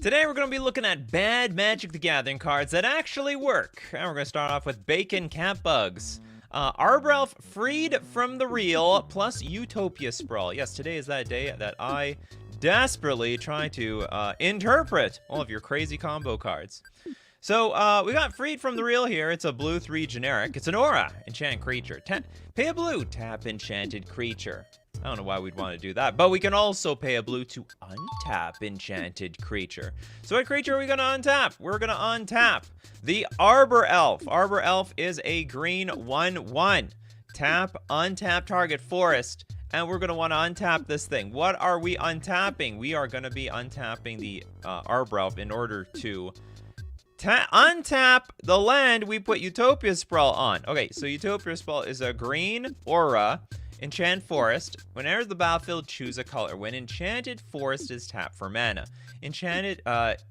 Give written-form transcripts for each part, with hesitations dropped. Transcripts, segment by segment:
Today we're going to be looking at bad Magic the Gathering cards that actually work. And we're going to start off with Bacon Cat Bugs. Arbor Elf freed from the real plus Utopia Sprawl. Yes, today is that day that I desperately try to interpret all of your crazy combo cards. So we got freed from the real here. It's a blue 3 generic. It's an aura, enchant creature. Pay a blue, tap enchanted creature. I don't know why we'd want to do that, but we can also pay a blue to untap enchanted creature. So what creature are we going to untap? We're going to untap the Arbor Elf. Arbor Elf is a green 1/1. Tap, untap target forest, and we're going to want to untap this thing. What are we untapping? We are going to be untapping the Arbor Elf in order to untap the land we put Utopia Sprawl on. Okay, so Utopia Sprawl is a green aura. Enchant Forest. Whenever the battlefield, choose a color. When Enchanted Forest is tapped for mana. Enchanted,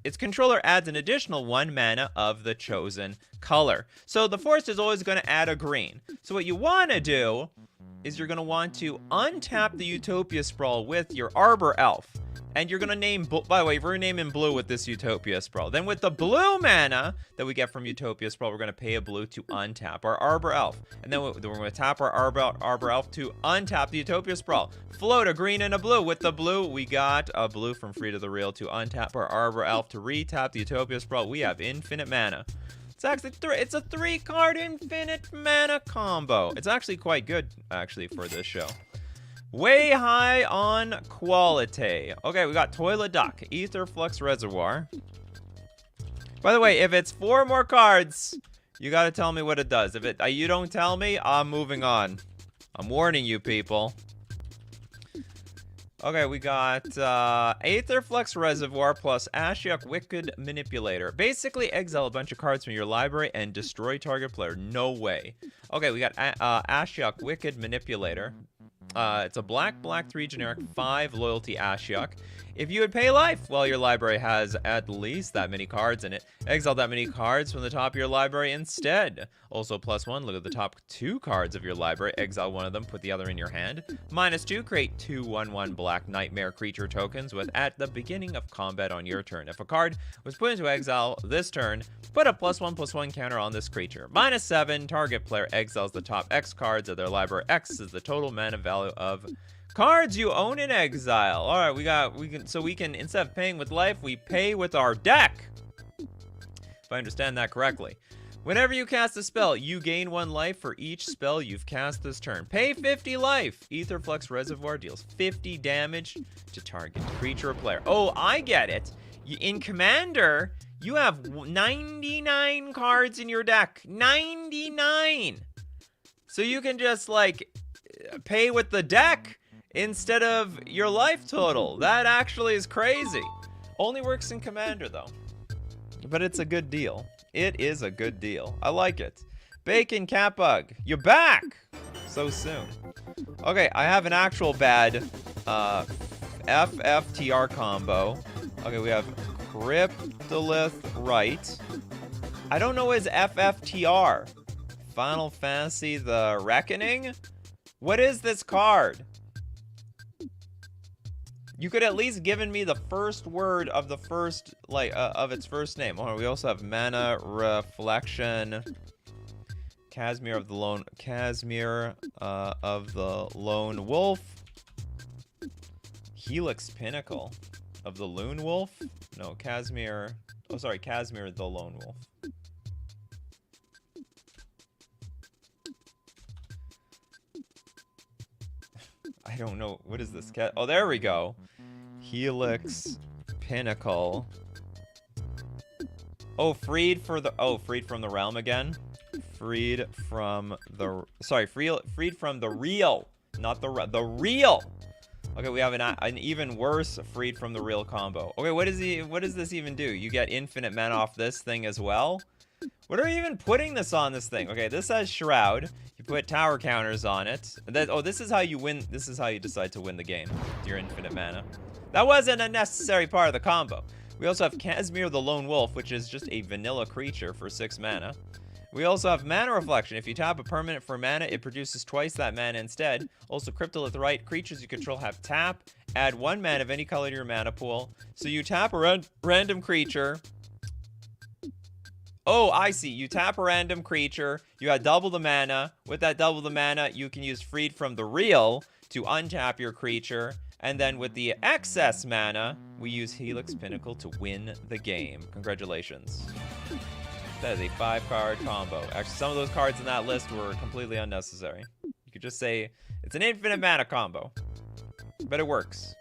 its controller adds an additional 1 mana of the chosen color. So the forest is always going to add a green. So what you want to do is you're going to want to untap the Utopia Sprawl with your Arbor Elf. And you're going to name, by the way, we're naming blue with this Utopia Sprawl. Then with the blue mana that we get from Utopia Sprawl, we're going to pay a blue to untap our Arbor Elf. And then we're going to tap our Arbor Elf to untap the Utopia Sprawl. Float a green and a blue. With the blue, we got a blue from Free to the Real to untap our Arbor Elf to retap the Utopia Sprawl. We have infinite mana. It's actually it's a 3-card infinite mana combo. It's actually quite good, actually, for this show. Way high on quality. Okay, we got Toilet Duck, Ether Flux Reservoir. By the way, if it's 4 more cards, you gotta tell me what it does. If you don't tell me, I'm moving on. I'm warning you, people. Okay, we got Aether Flux Reservoir plus Ashiok Wicked Manipulator. Basically, exile a bunch of cards from your library and destroy target player. No way. Okay, we got Ashiok Wicked Manipulator. It's a black 3 generic 5 loyalty Ashiok. If you would pay life, well, your library has at least that many cards in it. Exile that many cards from the top of your library instead. Also +1, look at the top 2 cards of your library. Exile one of them, put the other in your hand. -2, create 2 1/1 black nightmare creature tokens with at the beginning of combat on your turn. If a card was put into exile this turn, put a +1/+1 counter on this creature. -7, target player exiles the top X cards of their library. X is the total mana value of cards you own in exile. All right, we can instead of paying with life, we pay with our deck. If I understand that correctly. Whenever you cast a spell, you gain 1 life for each spell you've cast this turn. Pay 50 life. Ether Flux Reservoir deals 50 damage to target creature or player. Oh, I get it. In Commander, you have 99 cards in your deck. 99. So you can just like pay with the deck instead of your life total. That actually is crazy. Only works in Commander though. But it's a good deal. It is a good deal. I like it. Bacon Catbug, you're back so soon. Okay, I have an actual bad FFTR combo. Okay, we have Cryptolith Right. I don't know what is FFTR. Final Fantasy The Reckoning? What is this card? You could at least given me the first word of the first, of its first name. Oh, we also have Mana Reflection, Casimir of the Lone Wolf, Helix Pinnacle of the Lone Wolf. No, Casimir. Oh, sorry, Casimir the Lone Wolf. I don't know. What is this cat? Oh, there we go. Helix Pinnacle. Oh, freed from the realm again. Freed from the real, not the real. Okay, we have an even worse freed from the real combo. Okay, what does this even do? You get infinite mana off this thing as well? What are we even putting this on this thing? Okay, this has Shroud. You put tower counters on it. This is how you win. This is how you decide to win the game. Your infinite mana. That wasn't a necessary part of the combo. We also have Casimir the Lone Wolf, which is just a vanilla creature for 6 mana. We also have Mana Reflection. If you tap a permanent for mana, it produces twice that mana instead. Also, Cryptolith. Creatures you control have tap. Add 1 mana of any color to your mana pool. So you tap a random creature. Oh, I see. You tap a random creature. You got double the mana. With that double the mana, you can use Freed from the Real to untap your creature. And then with the excess mana, we use Helix Pinnacle to win the game. Congratulations. That is a 5-card combo. Actually, some of those cards in that list were completely unnecessary. You could just say it's an infinite mana combo. But it works.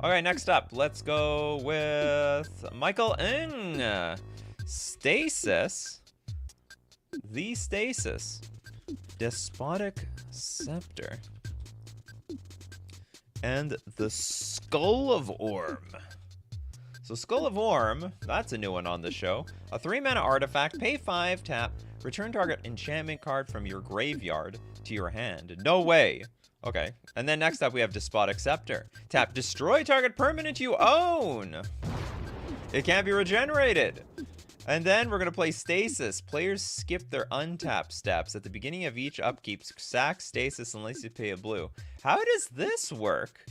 Okay, next up, let's go with Michael Ng. Stasis. The Stasis. Despotic Scepter. And the Skull of Orm. So Skull of Orm, that's a new one on the show. A 3-mana artifact, pay 5, tap, return target enchantment card from your graveyard to your hand. No way. Okay, and then next up we have Despotic Scepter. Tap, destroy target permanent you own. It can't be regenerated. And then we're going to play Stasis. Players skip their untap steps. At the beginning of each upkeep, sack Stasis unless you pay a blue. How does this work?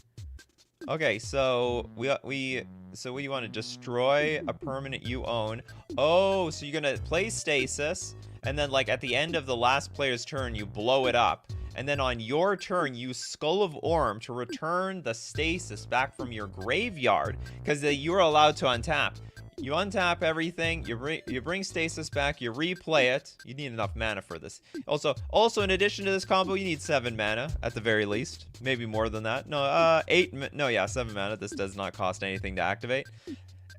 Okay, so we you want to destroy a permanent you own. Oh, so you're going to play Stasis, and then like at the end of the last player's turn, you blow it up. And then on your turn, use Skull of Orm to return the Stasis back from your graveyard, because you're allowed to untap. You untap everything, you bring Stasis back, you replay it. You need enough mana for this. Also in addition to this combo, you need 7 mana at the very least. Maybe more than that. No, 7 mana. This does not cost anything to activate.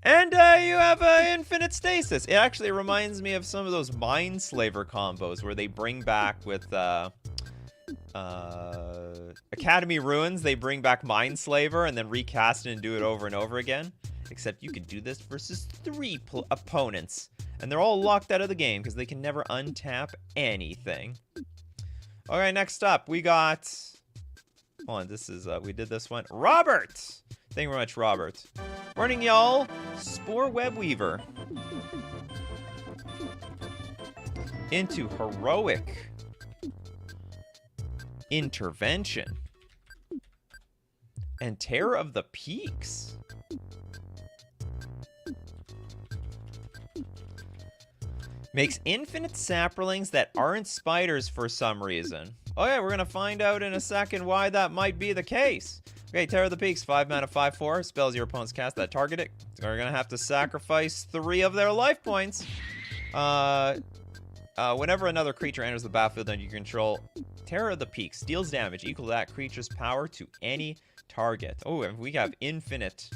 And you have infinite Stasis. It actually reminds me of some of those Mindslaver combos where they bring back with Academy Ruins, they bring back Mindslaver and then recast it and do it over and over again. Except you can do this versus 3 opponents. And they're all locked out of the game because they can never untap anything. Alright, next up, we got... Hold on, this is... we did this one. Robert! Thank you very much, Robert. Morning, y'all. Spore Web Weaver. Into Heroic Intervention. And Terror of the Peaks. Makes infinite saplings that aren't spiders for some reason. Oh yeah, we're going to find out in a second why that might be the case. Okay, Terror of the Peaks, 5 mana, 5/4. Spells your opponents cast that target it. They're going to have to sacrifice 3 of their life points. Whenever another creature enters the battlefield and you control, Terror of the Peaks deals damage equal to that creature's power to any target. Oh, and we have infinite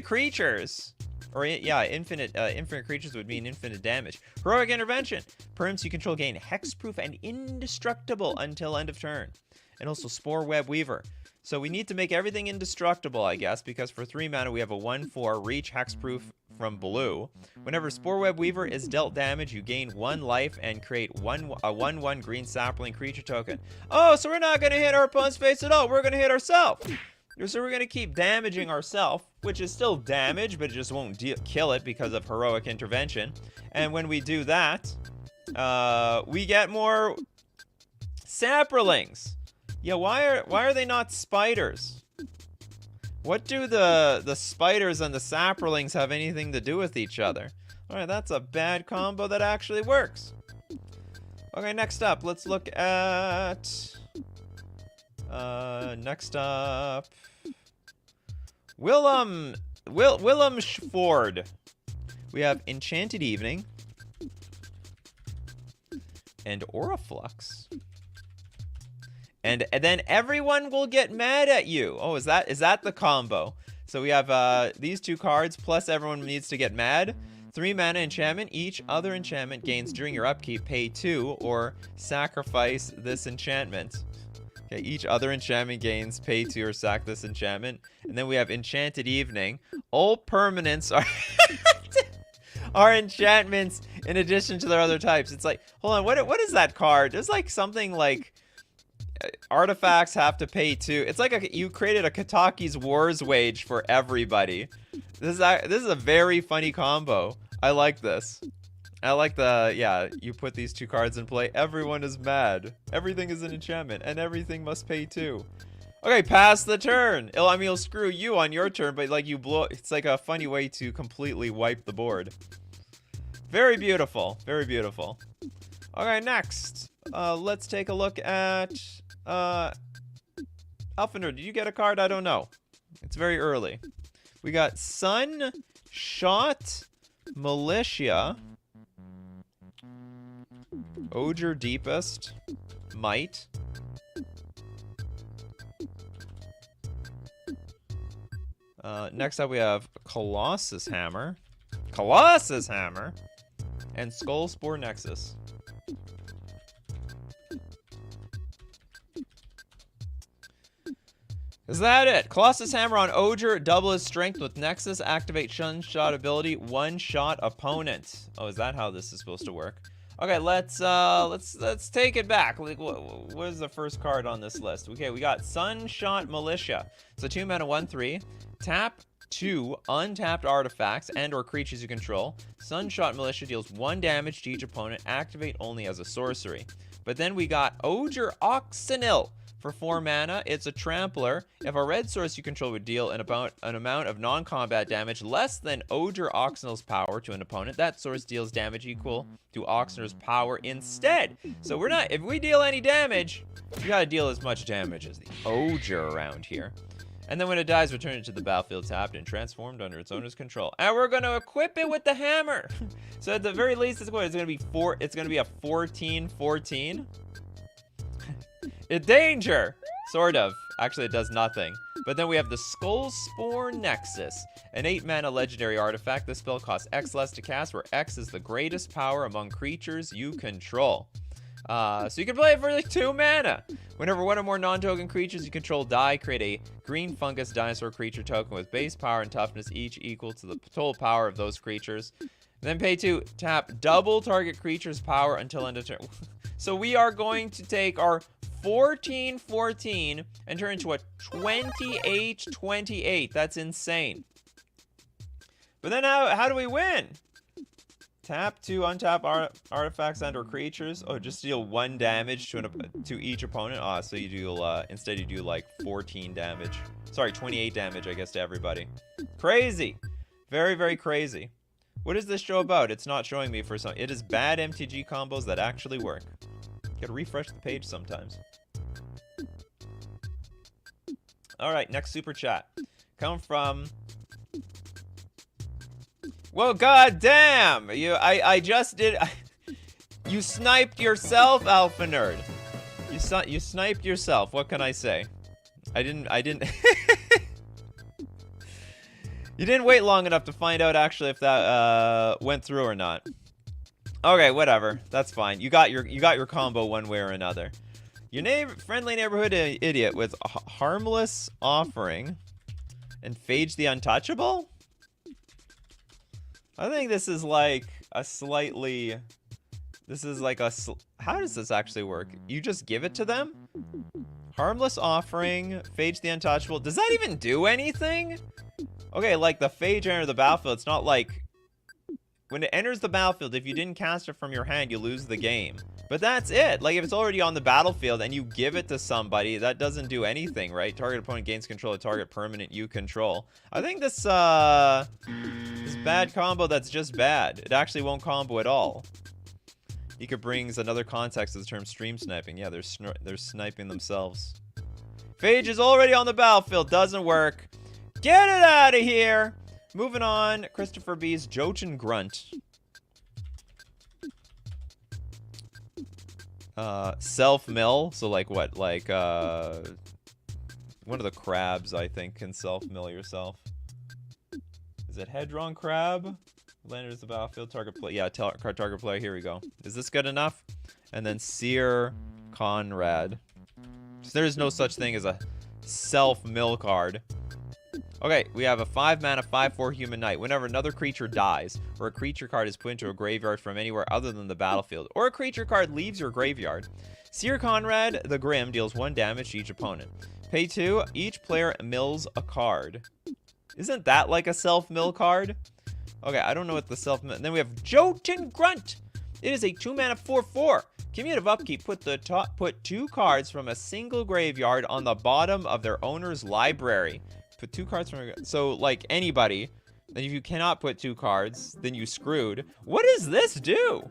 creatures. Or, yeah, infinite creatures would mean infinite damage. Heroic Intervention. Perms you control gain hexproof and indestructible until end of turn. And also Spore Web Weaver. So we need to make everything indestructible, I guess, because for 3 mana we have a 1/4 reach hexproof from blue. Whenever Spore Web Weaver is dealt damage, you gain 1 life and create a 1/1 green sapling creature token. Oh, so we're not going to hit our opponent's face at all. We're going to hit ourselves. So we're going to keep damaging ourselves, which is still damage, but it just won't kill it because of Heroic Intervention. And when we do that, we get more saplings. Yeah, why are they not spiders? What do the spiders and the saplings have anything to do with each other? Alright, that's a bad combo that actually works. Okay, next up, let's look at... next up... Willem Schford. We have Enchanted Evening. And Auraflux. And then everyone will get mad at you. Oh, is that the combo? So we have these 2 cards, plus everyone needs to get mad. 3 mana enchantment. Each other enchantment gains during your upkeep. Pay 2 or sacrifice this enchantment. Okay, each other enchantment gains pay 2 or sack this enchantment. And then we have Enchanted Evening. All permanents are enchantments in addition to their other types. It's like, hold on, what is that card? There's like something like artifacts have to pay 2. It's like you created a Kataki's Wars wage for everybody. This is a very funny combo. I like this. I like the, yeah, you put these 2 cards in play. Everyone is mad. Everything is an enchantment, and everything must pay too. Okay, pass the turn. I mean, it'll screw you on your turn, but like you blow, it's like a funny way to completely wipe the board. Very beautiful. Very beautiful. Okay, next. Let's take a look at, Alphander, did you get a card? I don't know. It's very early. We got Sun, Shot, Militia, Oger Deepest, Might. Next up we have Colossus Hammer. Colossus Hammer! And Skull Spore Nexus. Is that it? Colossus Hammer on Oger, double his strength with Nexus, activate Shun Shot ability, one-shot opponent. Oh, is that how this is supposed to work? Okay, let's take it back. Like, what is the first card on this list? Okay, we got Sunshot Militia. So 2 mana, 1/3. Tap 2 untapped artifacts and/or creatures you control. Sunshot Militia deals 1 damage to each opponent. Activate only as a sorcery. But then we got Oger Oxenil. For 4 mana, it's a trampler. If a red source you control would deal an amount of non-combat damage less than Oger Oxenil's power to an opponent, that source deals damage equal to Oxenil's power instead. So we're not, if we deal any damage, we gotta deal as much damage as the Oger around here. And then when it dies, return it to the battlefield tapped and transformed under its owner's control. And we're gonna equip it with the hammer. So at the very least, it's gonna be a 14/14. Danger! Sort of. Actually, it does nothing. But then we have the Skull Spore Nexus, an 8 mana legendary artifact. This spell costs X less to cast, where X is the greatest power among creatures you control. So you can play it for like 2 mana. Whenever one or more non-token creatures you control die, create a green fungus dinosaur creature token with base power and toughness, each equal to the total power of those creatures. Then pay 2, tap double target creature's power until end of turn. So we are going to take our 14/14 and turn into a 28/28. That's insane. But then how do we win? Tap 2 untap artifacts and/or creatures. Oh, just deal 1 damage to each opponent. Ah, so you do instead you do like 14 damage. Sorry, 28 damage, I guess, to everybody. Crazy. Very, very crazy. What is this show about? It's not showing me for some. It is bad MTG combos that actually work. Gotta refresh the page sometimes. Alright, next super chat. Come from... Well, goddamn! I just did... You sniped yourself, Alpha Nerd. You sniped yourself. What can I say? I didn't... You didn't wait long enough to find out actually if that went through or not. Okay, whatever. That's fine. You got your combo one way or another. Your friendly neighborhood idiot with Harmless Offering and Phage the Untouchable? I think this is like a slightly... This is like a... How does this actually work? You just give it to them? Harmless Offering, Phage the Untouchable. Does that even do anything? Okay, like the Phage enter the battlefield, it's not like... When it enters the battlefield, if you didn't cast it from your hand, you lose the game. But that's it. Like, if it's already on the battlefield and you give it to somebody, that doesn't do anything, right? Target opponent gains control of target permanent you control. I think this bad combo that's just bad. It actually won't combo at all. Ika brings another context to the term stream sniping. Yeah, they're sniping themselves. Phage is already on the battlefield. Doesn't work. Get it out of here! Moving on, Christopher B's Jochin Grunt. Self-mill, so like what? Like, one of the crabs, I think, can self-mill yourself. Is it Hedron Crab? Landers the battlefield, target play. Yeah, target player, here we go. Is this good enough? And then Seer Conrad. There's no such thing as a self-mill card. Okay, we have a 5 mana 5/4 human knight. Whenever another creature dies, or a creature card is put into a graveyard from anywhere other than the battlefield, or a creature card leaves your graveyard, Seer Conrad the Grim deals 1 damage to each opponent. Pay 2, each player mills a card. Isn't that like a self-mill card? Okay, I don't know what the then we have Jotun Grunt. It is a 2-mana 4/4. Cumulative upkeep. Put 2 cards from a single graveyard on the bottom of their owner's library. Put 2 cards from so like anybody. Then if you cannot put 2 cards, then you screwed. What does this do?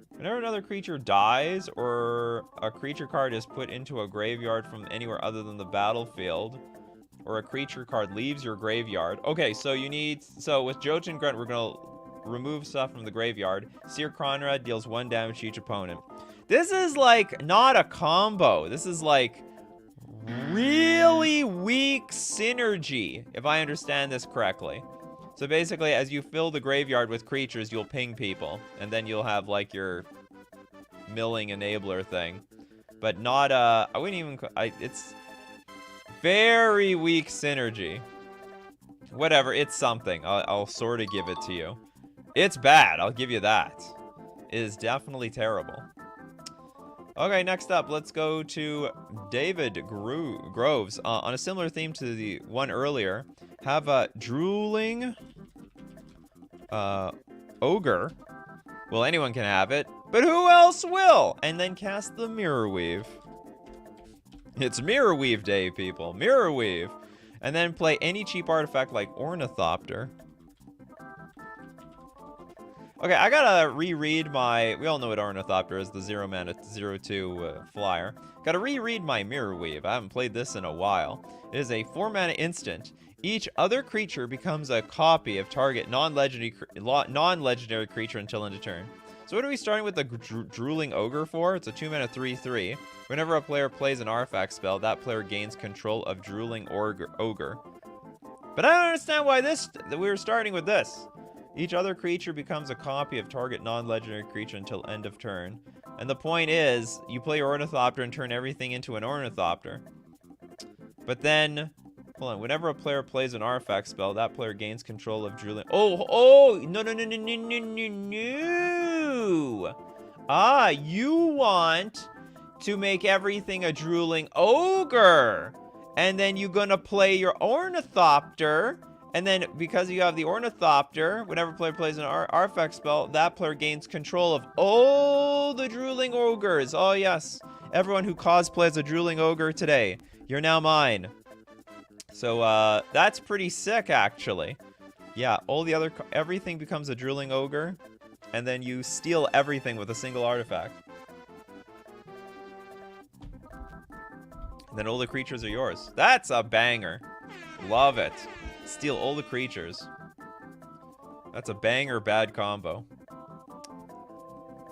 Whenever another creature dies or a creature card is put into a graveyard from anywhere other than the battlefield, or a creature card leaves your graveyard. Okay, so with Jotun Grunt, we're gonna remove stuff from the graveyard. Seer Conrad deals 1 damage to each opponent. This is like not a combo. This is like really weak synergy, if I understand this correctly. So basically, as you fill the graveyard with creatures, you'll ping people, and then you'll have like your milling enabler thing. But not I wouldn't even. It's very weak synergy. Whatever, it's something. I'll sort of give it to you. It's bad. I'll give you that. It is definitely terrible. Okay, next up, let's go to David Groves. On a similar theme to the one earlier, have a drooling ogre. Well, anyone can have it, but who else will? And then cast the Mirror Weave. It's Mirror Weave Day, people. Mirror Weave. And then play any cheap artifact like Ornithopter. Okay, I gotta reread my... We all know what Ornithopter is, the 0-mana 0/2 flyer. Gotta reread my Mirror Weave. I haven't played this in a while. It is a 4-mana instant. Each other creature becomes a copy of target non-legendary creature until end of turn. So what are we starting with the Drooling Ogre for? It's a 2-mana 3/3. Whenever a player plays an artifact spell, that player gains control of Drooling Ogre. But I don't understand why we were starting with this. Each other creature becomes a copy of target non-legendary creature until end of turn. And the point is, you play your Ornithopter and turn everything into an Ornithopter. But then, hold on, whenever a player plays an artifact spell, that player gains control of Drooling... No. Ah, you want to make everything a Drooling Ogre. And then you're gonna play your Ornithopter... And then, because you have the Ornithopter, whenever a player plays an artifact spell, that player gains control of all the Drooling Ogres. Oh, yes. Everyone who cosplays a Drooling Ogre today, you're now mine. So, that's pretty sick, actually. Yeah, everything becomes a Drooling Ogre, and then you steal everything with a single artifact. And then all the creatures are yours. That's a banger. Love it. Steal all the creatures. That's a banger bad combo.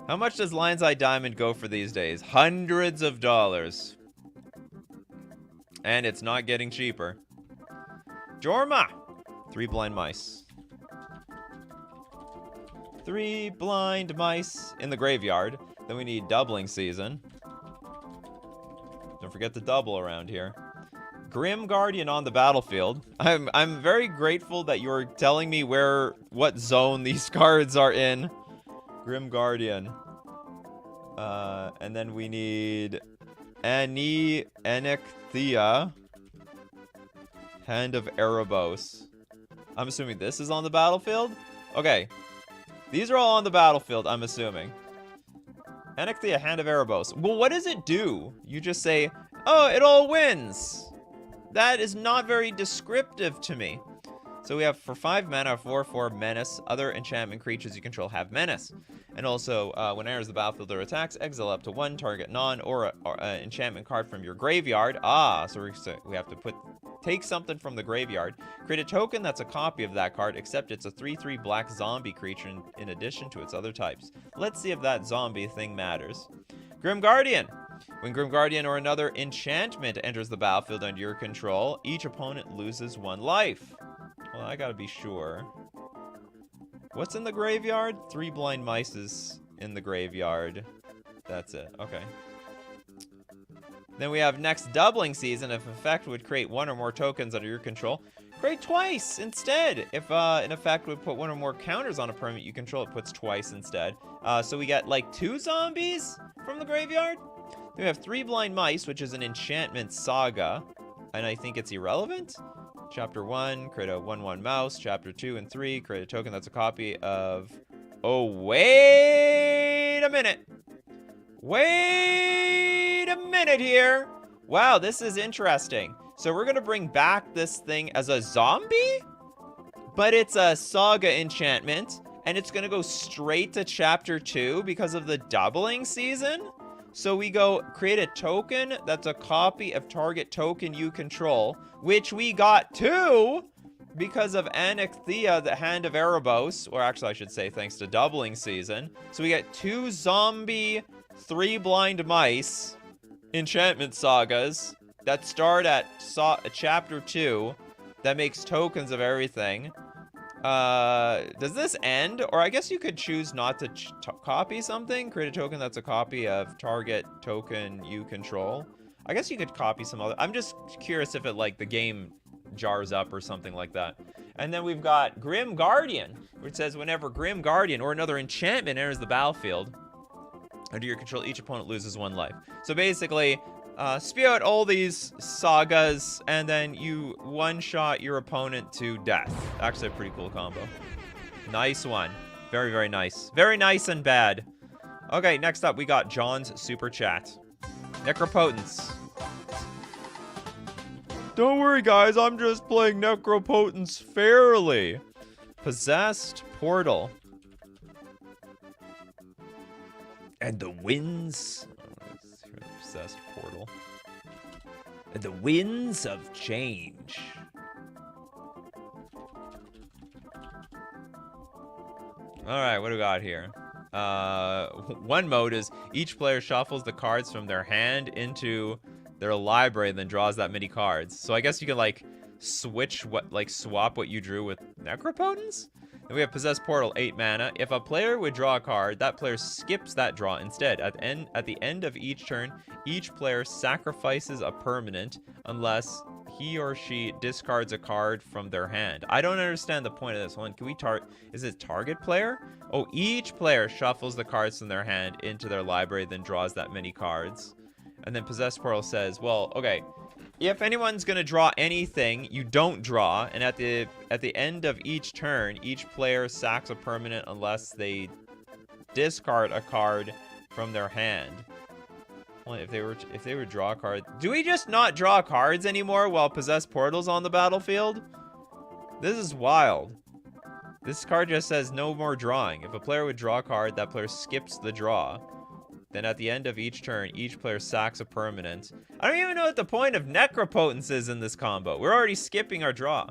How much does Lion's Eye Diamond go for these days? Hundreds of dollars. And it's not getting cheaper. Jorma! 3 blind mice. 3 blind mice in the graveyard. Then we need doubling season. Don't forget the double around here. Grim Guardian on the battlefield. I'm very grateful that you're telling me what zone these cards are in. Grim Guardian. And then we need Enecthea. Hand of Erebos. I'm assuming this is on the battlefield? Okay. These are all on the battlefield, I'm assuming. Enecthea, Hand of Erebos. Well, what does it do? You just say, oh, it all wins. That is not very descriptive to me. So we have for 5 mana, 4/4 Menace. Other enchantment creatures you control have Menace. And also, when it enters the battlefield or attacks, exile up to 1 target or enchantment card from your graveyard. So we have to take something from the graveyard. Create a token that's a copy of that card, except it's a 3/3 black zombie creature in addition to its other types. Let's see if that zombie thing matters. Grim Guardian. When Grim Guardian or another enchantment enters the battlefield under your control, each opponent loses 1 life. Well, I gotta be sure. What's in the graveyard? 3 blind mice is in the graveyard. That's it. Okay. Then we have next doubling season. If effect would create 1 or more tokens under your control, create twice instead. If an effect would put 1 or more counters on a permanent you control, it puts twice instead. So we get like 2 zombies from the graveyard. Then we have 3 blind mice, which is an enchantment saga, and I think it's irrelevant. Chapter 1, create a 1/1 mouse. Chapter 2 and 3, create a token that's a copy of... Oh, wait a minute. Wait a minute here. Wow, this is interesting. So we're going to bring back this thing as a zombie? But it's a saga enchantment. And it's going to go straight to chapter 2 because of the doubling season. So we go create a token that's a copy of target token you control, which we got 2 because of Anacthea, the Hand of Erebos, or actually I should say thanks to doubling season. So we get 2 zombie, 3 blind mice enchantment sagas that start at chapter 2 that makes tokens of everything. Does this end? Or I guess you could choose not to copy something. Create a token that's a copy of target token you control. I guess you could copy some other... I'm just curious if it, like, the game jars up or something like that. And then we've got Grim Guardian, which says whenever Grim Guardian or another enchantment enters the battlefield, under your control, each opponent loses 1 life. So basically... spew out all these sagas, and then you one-shot your opponent to death. Actually, a pretty cool combo. Nice one. Very, very nice. Very nice and bad. Okay, next up, we got John's Super Chat. Necropotence. Don't worry, guys. I'm just playing Necropotence fairly. Possessed Portal. And the winds... Possessed Portal. And the winds of change. Alright, what do we got here? One mode is each player shuffles the cards from their hand into their library and then draws that many cards. So I guess you can like switch swap what you drew with Necropotence? Then we have Possessed Portal, 8 mana. If a player would draw a card, that player skips that draw instead. At the end of each turn, each player sacrifices a permanent unless he or she discards a card from their hand. I don't understand the point of this one. Can we is it target player? Oh, each player shuffles the cards from their hand into their library, then draws that many cards. And then Possessed Portal says, well, okay, if anyone's gonna draw anything, you don't draw, and at the end of each turn, each player sacks a permanent unless they discard a card from their hand. Well, if they were to draw a card, do we just not draw cards anymore while Possessed Portal's on the battlefield? This is wild. This card just says no more drawing. If a player would draw a card, that player skips the draw. Then at the end of each turn, each player sacks a permanent. I don't even know what the point of Necropotence is in this combo. We're already skipping our draw.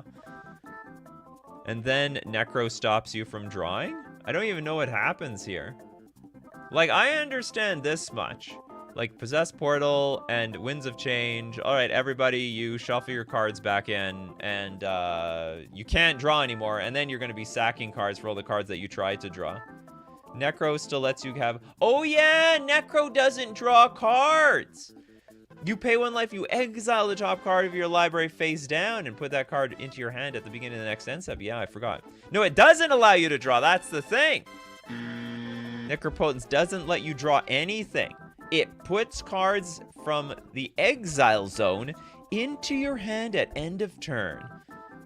And then Necro stops you from drawing? I don't even know what happens here. Like, I understand this much. Like, Possessed Portal and Winds of Change. Alright, everybody, you shuffle your cards back in, and you can't draw anymore, and then you're going to be sacking cards for all the cards that you tried to draw. Necro still lets you have... Oh yeah, Necro doesn't draw cards! You pay 1 life, you exile the top card of your library face down and put that card into your hand at the beginning of the next end step. Yeah, I forgot. No, it doesn't allow you to draw, that's the thing! Necropotence doesn't let you draw anything. It puts cards from the exile zone into your hand at end of turn.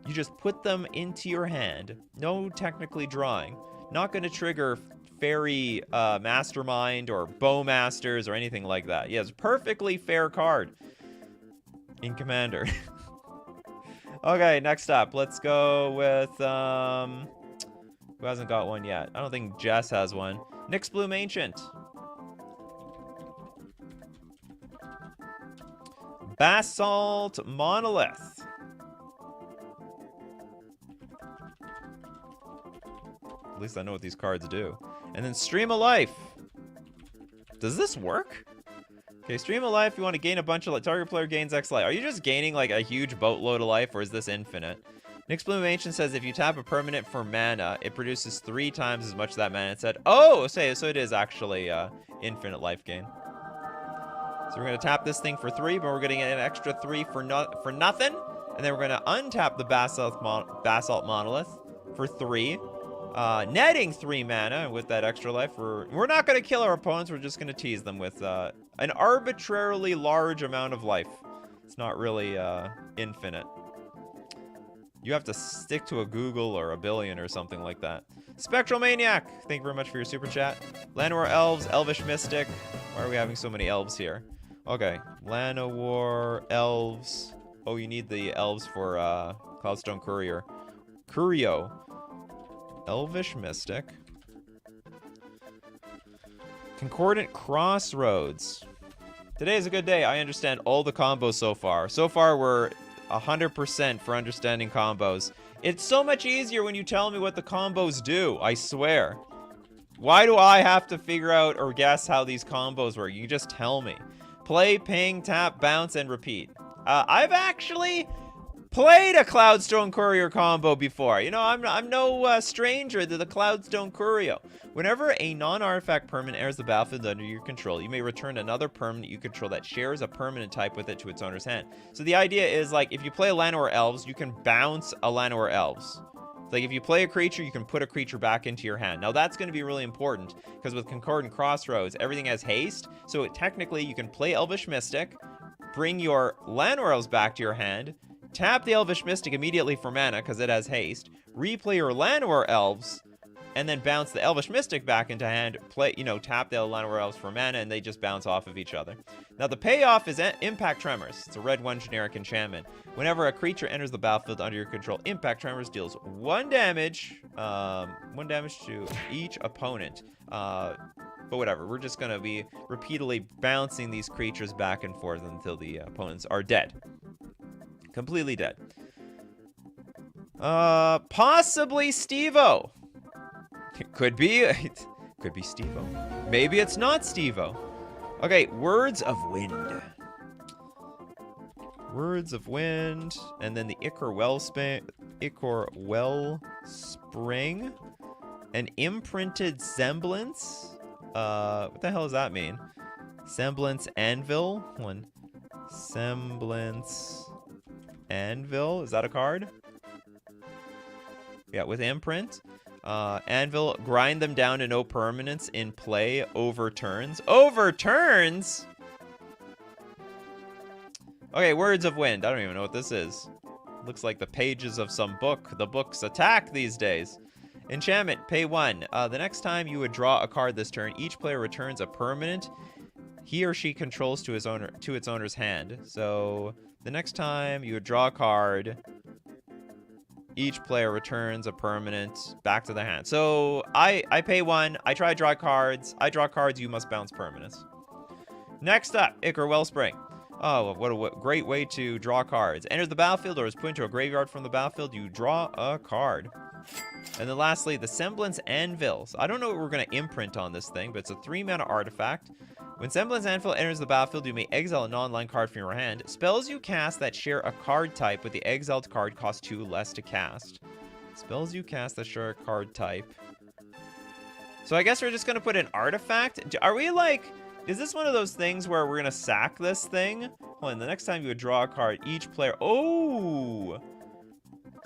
You just put them into your hand. No technically drawing. Not going to trigger Fairy Mastermind or Bowmasters or anything like that. Yeah, it's a perfectly fair card in Commander. Okay, next up. Let's go with... who hasn't got one yet? I don't think Jess has one. Nyx Bloom Ancient. Basalt Monolith. At least I know what these cards do. And then Stream of Life. Does this work? Okay, Stream of Life, you want to gain a bunch of life. Target player gains X life. Are you just gaining like a huge boatload of life, or is this infinite? Nyx Bloom Ancient says if you tap a permanent for mana, it produces 3 times as much of that mana. It said, oh, so it is actually infinite life gain. So we're going to tap this thing for 3, but we're getting an extra 3 for nothing. And then we're going to untap the Basalt Monolith for 3. Netting 3 mana with that extra life. We're not going to kill our opponents. We're just going to tease them with an arbitrarily large amount of life. It's not really infinite. You have to stick to a Google or a billion or something like that. Spectral Maniac, thank you very much for your super chat. Llanowar Elves, Elvish Mystic. Why are we having so many elves here? Okay, Llanowar Elves. Oh, you need the elves for Cloudstone Courier. Curio. Elvish Mystic. Concordant Crossroads. Today is a good day. I understand all the combos so far. So far, we're 100% for understanding combos. It's so much easier when you tell me what the combos do, I swear. Why do I have to figure out or guess how these combos work? You just tell me. Play, ping, tap, bounce, and repeat. I've actually played a Cloudstone Courier combo before. You know, I'm no stranger to the Cloudstone Courier. Whenever a non-artifact permanent enters the battlefield under your control, you may return another permanent you control that shares a permanent type with it to its owner's hand. So the idea is, like, if you play Llanowar Elves, you can bounce a Llanowar Elves. Like, if you play a creature, you can put a creature back into your hand. Now, that's going to be really important, because with Concordant Crossroads, everything has haste. So technically, you can play Elvish Mystic, bring your Llanowar Elves back to your hand, tap the Elvish Mystic immediately for mana, because it has haste, replay your Llanowar Elves, and then bounce the Elvish Mystic back into hand, play, you know, tap the Llanowar Elves for mana, and they just bounce off of each other. Now, the payoff is Impact Tremors. It's a red 1 generic enchantment. Whenever a creature enters the battlefield under your control, Impact Tremors deals 1 damage to each opponent. But whatever, we're just going to be repeatedly bouncing these creatures back and forth until the opponents are dead. Completely dead. Possibly Steve-O. Could be. Could be Steve-O. Maybe it's not Steve-O. Okay, Words of Wind. Words of Wind. And then the Ichor Wellspring. An Imprinted Semblance. What the hell does that mean? Semblance Anvil. One. Semblance Anvil. Is that a card? Yeah, with imprint. Anvil, grind them down to no permanence in play. Overturns. Overturns? Okay, Words of Wind. I don't even know what this is. Looks like the pages of some book. The books attack these days. Enchantment, pay 1. The next time you would draw a card this turn, each player returns a permanent he or she controls to its owner's hand. So the next time you would draw a card, each player returns a permanent back to the hand. So I pay 1. I try to draw cards. I draw cards. You must bounce permanents. Next up, Ichor Wellspring. Oh, what a great way to draw cards. Enters the battlefield or is put into a graveyard from the battlefield. You draw a card. And then lastly, the Semblance Anvils. I don't know what we're going to imprint on this thing, but it's a 3-mana artifact. When Semblance Anvil enters the battlefield, you may exile a non-land card from your hand. Spells you cast that share a card type with the exiled card cost 2 less to cast. Spells you cast that share a card type. So I guess we're just going to put an artifact. Are we like... Is this one of those things where we're going to sack this thing? Hold on, the next time you would draw a card, each player... Oh!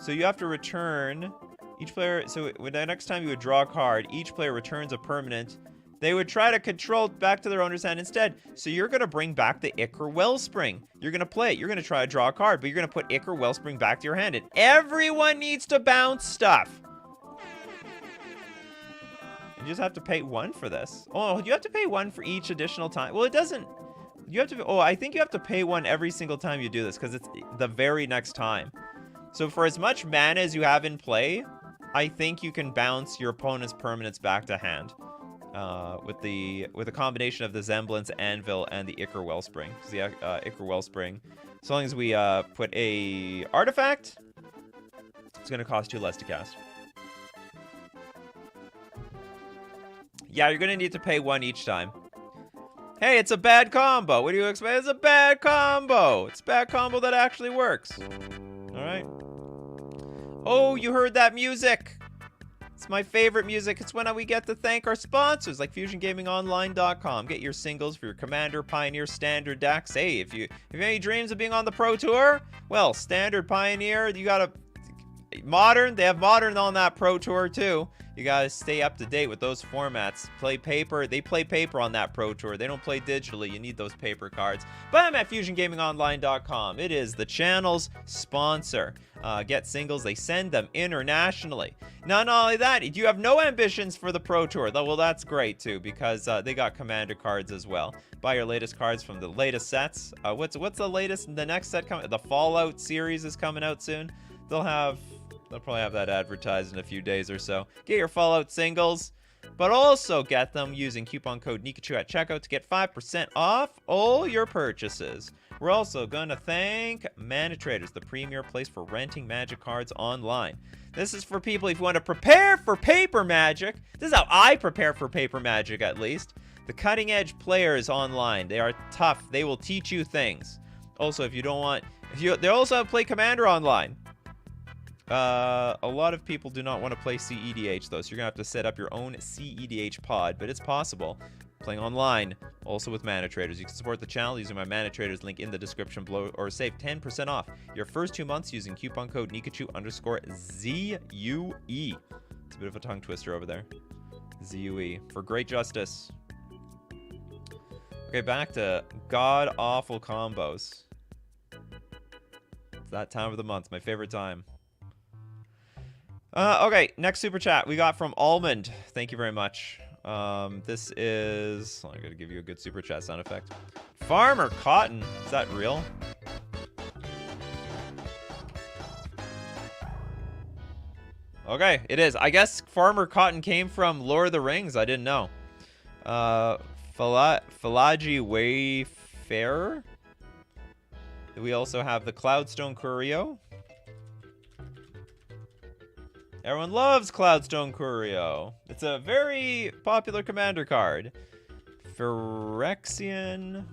So you have to return... Each player... So the next time you would draw a card, each player returns a permanent... They would try to control back to their owner's hand instead. So you're going to bring back the Ichor Wellspring. You're going to play it. You're going to try to draw a card, but you're going to put Ichor Wellspring back to your hand. And everyone needs to bounce stuff. You just have to pay 1 for this. Oh, you have to pay 1 for each additional time. Well, it doesn't... You have to... Oh, I think you have to pay 1 every single time you do this, because it's the very next time. So for as much mana as you have in play, I think you can bounce your opponent's permanents back to hand. With a combination of the Semblance Anvil and the Ichor Wellspring. The Ichor Wellspring. As long as we put a artifact, it's going to cost 2 less to cast. Yeah, you're going to need to pay 1 each time. Hey, it's a bad combo. What do you expect? It's a bad combo. It's a bad combo that actually works. All right. Oh, you heard that music. It's my favorite music. It's when we get to thank our sponsors like FusionGamingOnline.com. Get your singles for your Commander, Pioneer, Standard decks. Hey, if you have any dreams of being on the Pro Tour, well, Standard, Pioneer, you got a Modern. They have Modern on that Pro Tour too. You gotta stay up to date with those formats. Play paper. They play paper on that Pro Tour. They don't play digitally. You need those paper cards. But I'm at FusionGamingOnline.com. It is the channel's sponsor. Get singles. They send them internationally. Not only that, if you have no ambitions for the Pro Tour, well, that's great too, because they got Commander cards as well. Buy your latest cards from the latest sets. What's the latest? The next set coming? The Fallout series is coming out soon. They'll probably have that advertised in a few days or so. Get your Fallout singles, but also get them using coupon code Nikachu at checkout to get 5% off all your purchases. We're also going to thank Mana Traders, the premier place for renting Magic cards online. This is for people if you want to prepare for paper Magic. This is how I prepare for paper Magic, at least. The cutting edge players online. They are tough. They will teach you things. Also, if you don't want... They also play Commander online. A lot of people do not want to play CEDH, though, so you're going to have to set up your own CEDH pod, but it's possible. Playing online, also with Mana Traders. You can support the channel using my Mana Traders link in the description below, or save 10% off your first 2 months using coupon code Nikachu_ZUE. It's a bit of a tongue twister over there. ZUE. For great justice. Okay, back to god-awful combos. It's that time of the month, my favorite time. Okay, next super chat we got from Almond. Thank you very much. This is... I gotta give you a good super chat sound effect. Farmer Cotton. Is that real? Okay, it is. I guess Farmer Cotton came from Lord of the Rings. I didn't know. Falagi Wayfarer. We also have the Cloudstone Curio. Everyone loves Cloudstone Curio. It's a very popular commander card. Phyrexian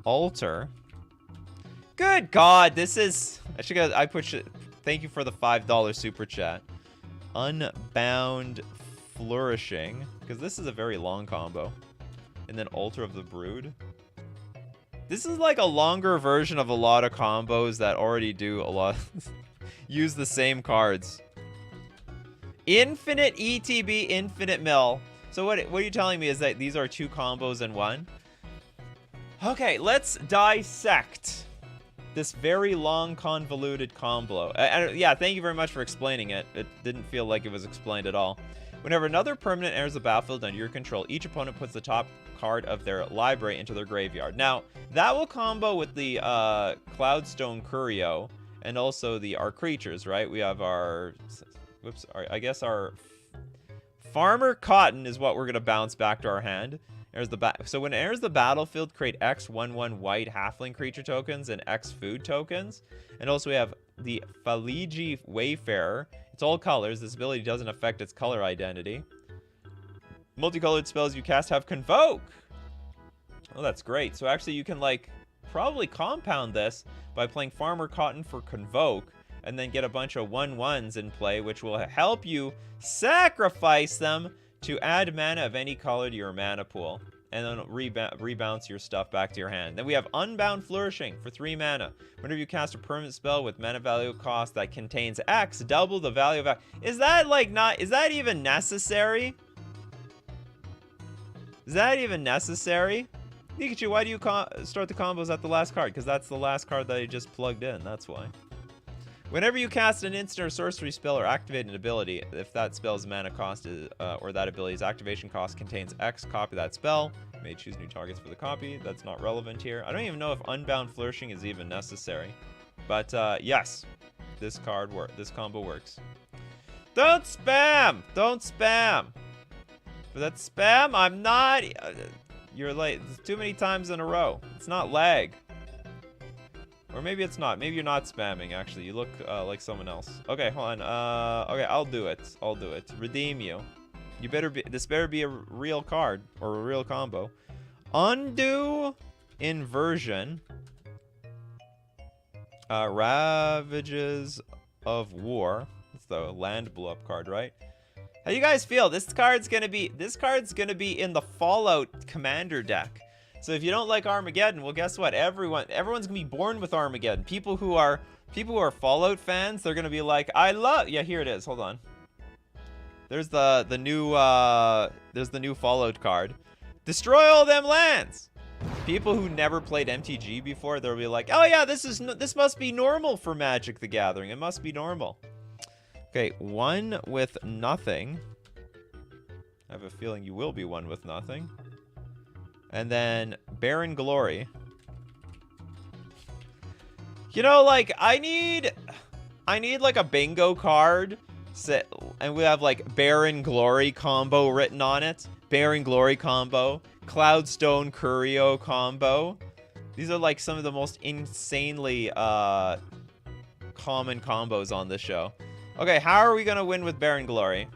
Altar. Good God, this is... I push it. Thank you for the $5 super chat. Unbound Flourishing. Because this is a very long combo. And then Altar of the Brood. This is like a longer version of a lot of combos that already do a lot... use the same cards. Infinite ETB, infinite mill. So what are you telling me is that these are 2 combos in one? Okay, let's dissect this very long, convoluted combo. Yeah, thank you very much for explaining it. It didn't feel like it was explained at all. Whenever another permanent enters the battlefield under your control, each opponent puts the top card of their library into their graveyard. Now, that will combo with the Cloudstone Curio. And also our creatures, right? We have our, I guess our Farmer Cotton is what we're gonna bounce back to our hand. So when it enters the battlefield, create X 1/1 white halfling creature tokens and X food tokens. And also we have the Faligi Wayfarer. It's all colors. This ability doesn't affect its color identity. Multicolored spells you cast have Convoke. Oh, that's great. So actually you can like probably compound this by playing Farmer Cotton for Convoke, and then get a bunch of 1/1s in play, which will help you sacrifice them to add mana of any color to your mana pool, and then rebounce your stuff back to your hand. Then we have Unbound Flourishing for 3 mana. Whenever you cast a permanent spell with mana value cost that contains X, double the value of X. Is that like not... Is that even necessary? Is that even necessary? Nikachu, why do you start the combos at the last card? Because that's the last card that I just plugged in. That's why. Whenever you cast an instant or sorcery spell or activate an ability, if that spell's mana cost is, or that ability's activation cost contains X, copy that spell. You may choose new targets for the copy. That's not relevant here. I don't even know if Unbound Flourishing is even necessary. But yes, this combo works. Don't spam! Don't spam! For that spam, I'm not... You're late. It's too many times in a row. It's not lag. Or maybe it's not. Maybe you're not spamming, actually. You look like someone else. Okay, hold on. Okay, I'll do it. I'll do it. Redeem you. You better be... This better be a real card. Or a real combo. Undo Inversion. Ravages of War. It's the land blow-up card, right? How do you guys feel? This card's gonna be in the Fallout Commander deck. So if you don't like Armageddon, well, guess what? Everyone's gonna be born with Armageddon. People who are People who are Fallout fans, they're gonna be like, I love. Yeah, here it is. Hold on. There's the new Fallout card. Destroy all them lands. People who never played MTG before, they'll be like, oh yeah, this must be normal for Magic the Gathering. It must be normal. Okay, one with nothing. I have a feeling you will be one with nothing. And then Barren Glory. You know, like, I need like a bingo card set, and we have like Barren Glory combo written on it. Barren Glory combo. Cloudstone Curio combo. These are like some of the most insanely common combos on this show. Okay, how are we gonna win with Barren Glory?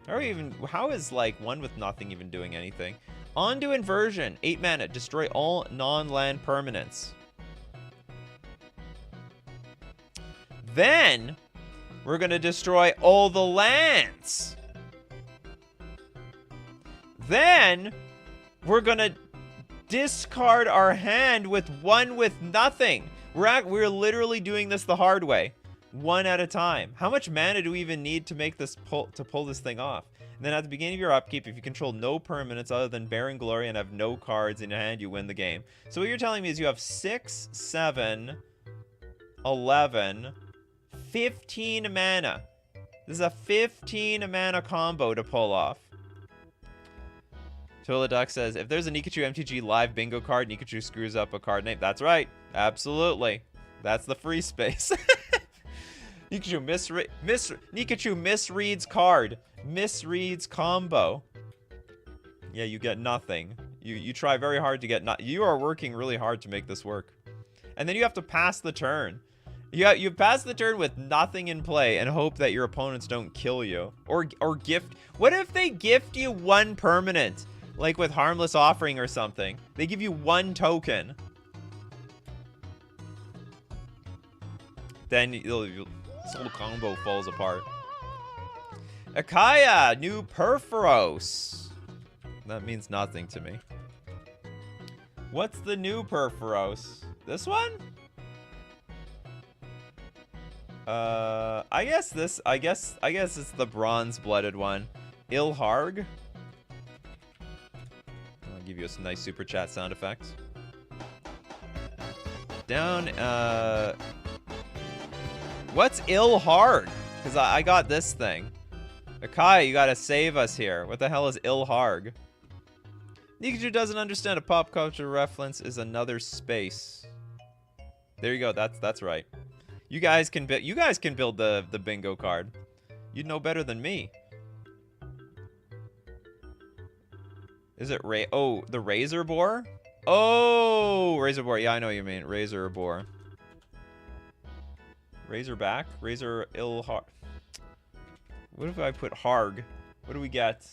How is like one with nothing even doing anything? On to Inversion. 8 mana. Destroy all non-land permanents. Then we're gonna destroy all the lands. Then we're gonna discard our hand with one with nothing. We're literally doing this the hard way, one at a time. How much mana do we even need to make this pull this thing off? And then at the beginning of your upkeep, if you control no permanents other than Barren Glory and have no cards in your hand, you win the game. So what you're telling me is you have 6, 7, 11, 15 mana. This is a 15 mana combo to pull off. Tola Duck says, if there's a Nikachu MTG live bingo card, Nikachu screws up a card name. That's right. Absolutely. That's the free space. Nikachu misreads card. Misreads combo. Yeah, you get nothing. You try very hard to get you are working really hard to make this work. And then you have to pass the turn. You pass the turn with nothing in play and hope that your opponents don't kill you. Or gift. What if they gift you one permanent? Like with Harmless Offering or something. They give you one token. Then this whole combo falls apart. Akaya, new Perforos. That means nothing to me. What's the new Perforos? This one? I guess it's the bronze-blooded one. Ilharg. I'll give you some nice super chat sound effects. Down, what's Ilharg? Because I got this thing. Akai, you gotta save us here. What the hell is Ilharg? Nikachu doesn't understand a pop culture reference is another space. There you go. That's right. You guys can build the bingo card. You'd know better than me. Is it the Razor Boar? Oh, Razor Boar. Yeah, I know what you mean. Razor Boar. Razorback? Razor Ilharg. What if I put Harg? What do we get?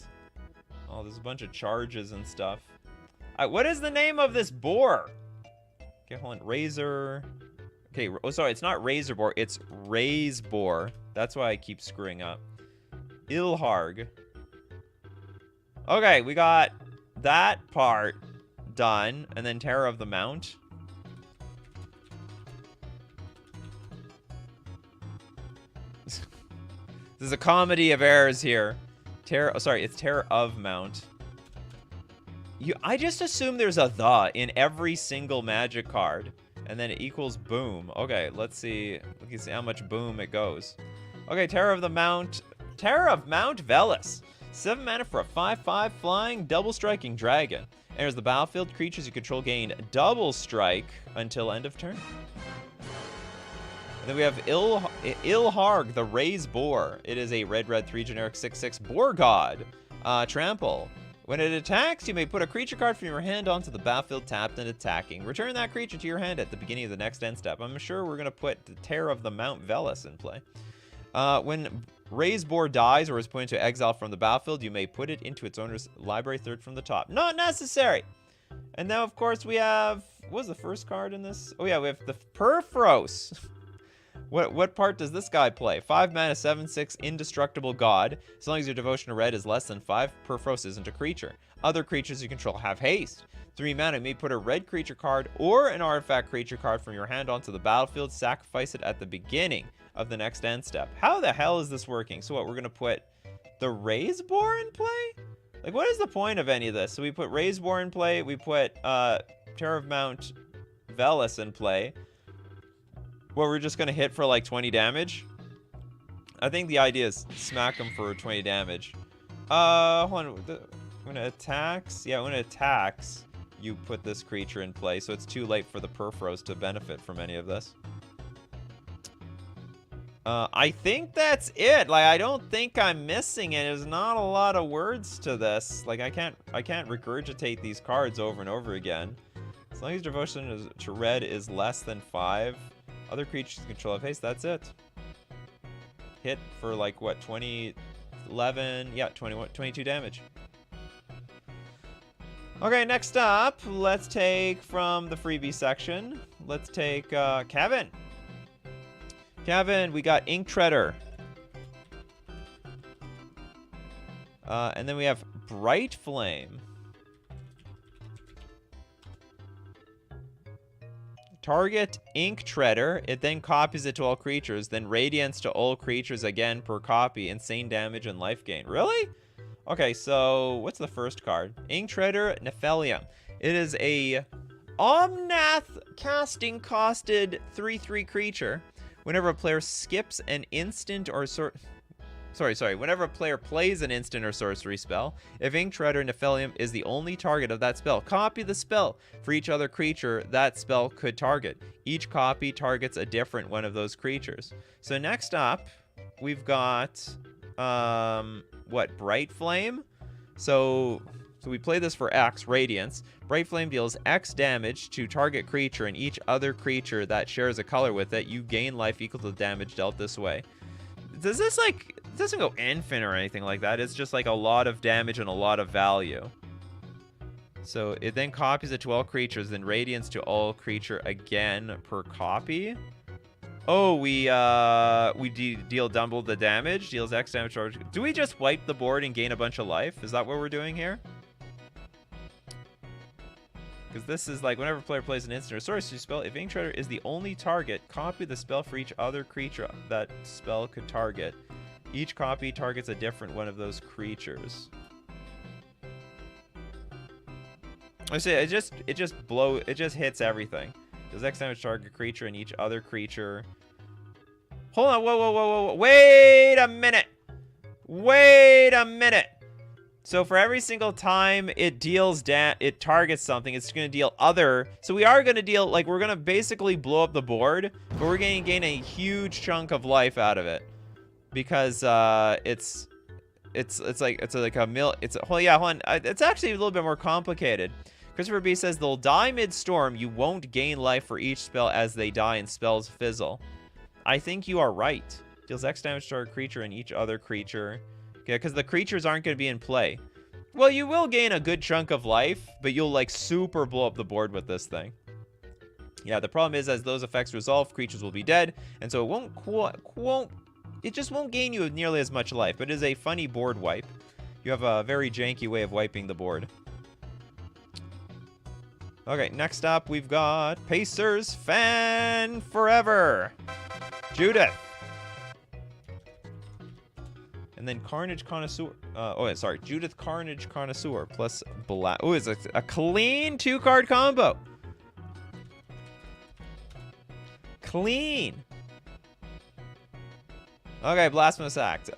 Oh, there's a bunch of charges and stuff. What is the name of this boar? Okay, hold on. Razor. Okay, oh, sorry. It's not Razor Boar. It's Raise Boar. That's why I keep screwing up. Ilharg. Okay, we got that part done. And then Terror of the Mount. This is a comedy of errors here. It's Terror of Mount. I just assume there's a the in every single Magic card. And then it equals boom. Okay, let's see. We can see how much boom it goes. Okay, Terror of the Mount. Terror of Mount Velis. 7 mana for a 5/5 flying double striking dragon. Enters the battlefield. Creatures you control gain double strike until end of turn. Then we have Ilharg, the Raise Boar. It is a red 3 generic 6/6 Boar God. Trample. When it attacks, you may put a creature card from your hand onto the battlefield tapped and attacking. Return that creature to your hand at the beginning of the next end step. I'm sure we're going to put the Terror of the Mount Velis in play. When Raise Boar dies or is put into exile from the battlefield, you may put it into its owner's library third from the top. Not necessary! And now, of course, we have... What was the first card in this? Oh, yeah, we have the Perforos. What part does this guy play? 5 mana, 7/6 indestructible god. As long as your devotion to red is less than 5, Perforos isn't a creature. Other creatures you control have haste. 3 mana, you may put a red creature card or an artifact creature card from your hand onto the battlefield. Sacrifice it at the beginning of the next end step. How the hell is this working? So what, we're going to put the Raise Boar in play? Like, what is the point of any of this? So we put Raise Boar in play. We put Terror of Mount Velis in play. Well, we're just going to hit for like 20 damage. I think the idea is smack him for 20 damage. Hold on. When it attacks, yeah, when it attacks, you put this creature in play. So it's too late for the Perforos to benefit from any of this. I think that's it. Like, I don't think I'm missing it. There's not a lot of words to this. Like, I can't regurgitate these cards over and over again. As long as devotion to red is less than 5. Other creatures control have haste, that's it. Hit for like, what, 20, 11, yeah, 21, 22 damage. Okay, next up, let's take from the freebie section. Let's take Kevin. Kevin, we got Ink Treader. And then we have Bright Flame. Target Ink Treader. It then copies it to all creatures. Then Radiance to all creatures again per copy. Insane damage and life gain. Really? Okay, so what's the first card? Ink Treader Nephelium. It is a Omnath casting costed 3/3 creature. Whenever a player skips an instant or whenever a player plays an instant or sorcery spell, if Ink Treader Nephelium is the only target of that spell, copy the spell for each other creature that spell could target. Each copy targets a different one of those creatures. So next up, we've got, Bright Flame? So we play this for X, Radiance. Bright Flame deals X damage to target creature and each other creature that shares a color with it. You gain life equal to the damage dealt this way. Does this, like, it doesn't go infinite or anything like that. It's just like a lot of damage and a lot of value. So it then copies it to all creatures, then Radiance to all creature again per copy. Oh, we deal double the damage, deals X damage to our... Do we just wipe the board and gain a bunch of life? Is that what we're doing here? Because this is like, whenever a player plays an instant or sorcery spell, if Ink Treader is the only target, copy the spell for each other creature that spell could target. Each copy targets a different one of those creatures. I say it just hits everything. Does X damage target creature and each other creature. Hold on, whoa. Wait a minute. So for every single time it it targets something, it's going to deal other. So we are going to deal, like, we're going to basically blow up the board, but we're going to gain a huge chunk of life out of it. Because it's actually a little bit more complicated. Christopher B says they'll die mid-storm. You won't gain life for each spell as they die and spells fizzle. I think you are right. Deals X damage to our creature and each other creature. Yeah, because the creatures aren't going to be in play. Well, you will gain a good chunk of life, but you'll, like, super blow up the board with this thing. Yeah, the problem is, as those effects resolve, creatures will be dead, and so it just won't gain you nearly as much life, but it is a funny board wipe. You have a very janky way of wiping the board. Okay, next up, we've got Pacers Fan Forever. Judith. And then Carnage Connoisseur. Judith Carnage Connoisseur plus Black. Oh, it's a clean 2-card combo. Clean. Okay, Blasphemous Act.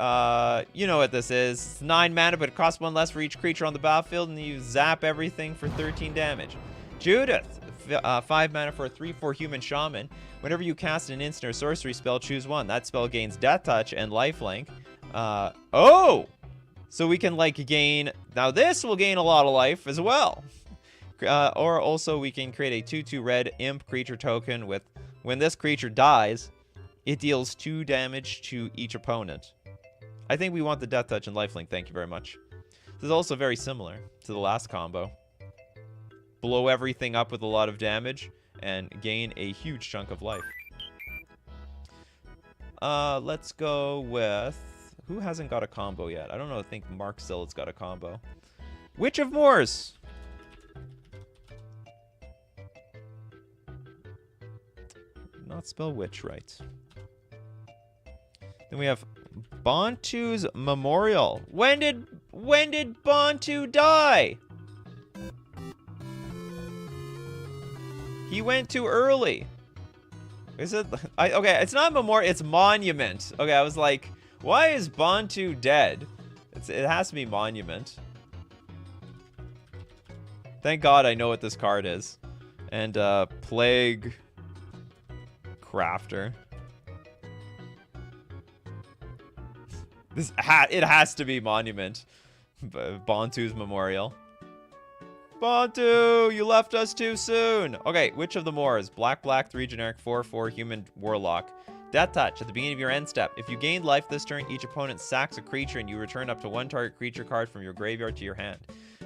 You know what this is. It's 9 mana, but it costs 1 less for each creature on the battlefield, and you zap everything for 13 damage. Judith. 5 mana for a 3/4 human shaman. Whenever you cast an instant or sorcery spell, choose one. That spell gains Death Touch and Lifelink. So we can, like, gain... Now this will gain a lot of life as well. Or also we can create a 2/2 red imp creature token with... When this creature dies, it deals 2 damage to each opponent. I think we want the Death Touch and Lifelink, thank you very much. This is also very similar to the last combo. Blow everything up with a lot of damage and gain a huge chunk of life. Let's go with... Who hasn't got a combo yet? I don't know. I think Mark still has got a combo. Witch of Moors. Not spell witch right. Then we have Bantu's Memorial. When did Bantu die? He went too early. Is it? Okay, it's not memorial. It's monument. Okay, I was like, why is Bantu dead? It has to be monument. Thank God I know what this card is. And Plague Crafter. It has to be monument. Bantu's Memorial. Bantu, you left us too soon. Okay, Witch of the Moors. Black, 3 generic, 4/4 human warlock. Death Touch. At the beginning of your end step, if you gained life this turn, each opponent sacks a creature and you return up to 1 target creature card from your graveyard to your hand.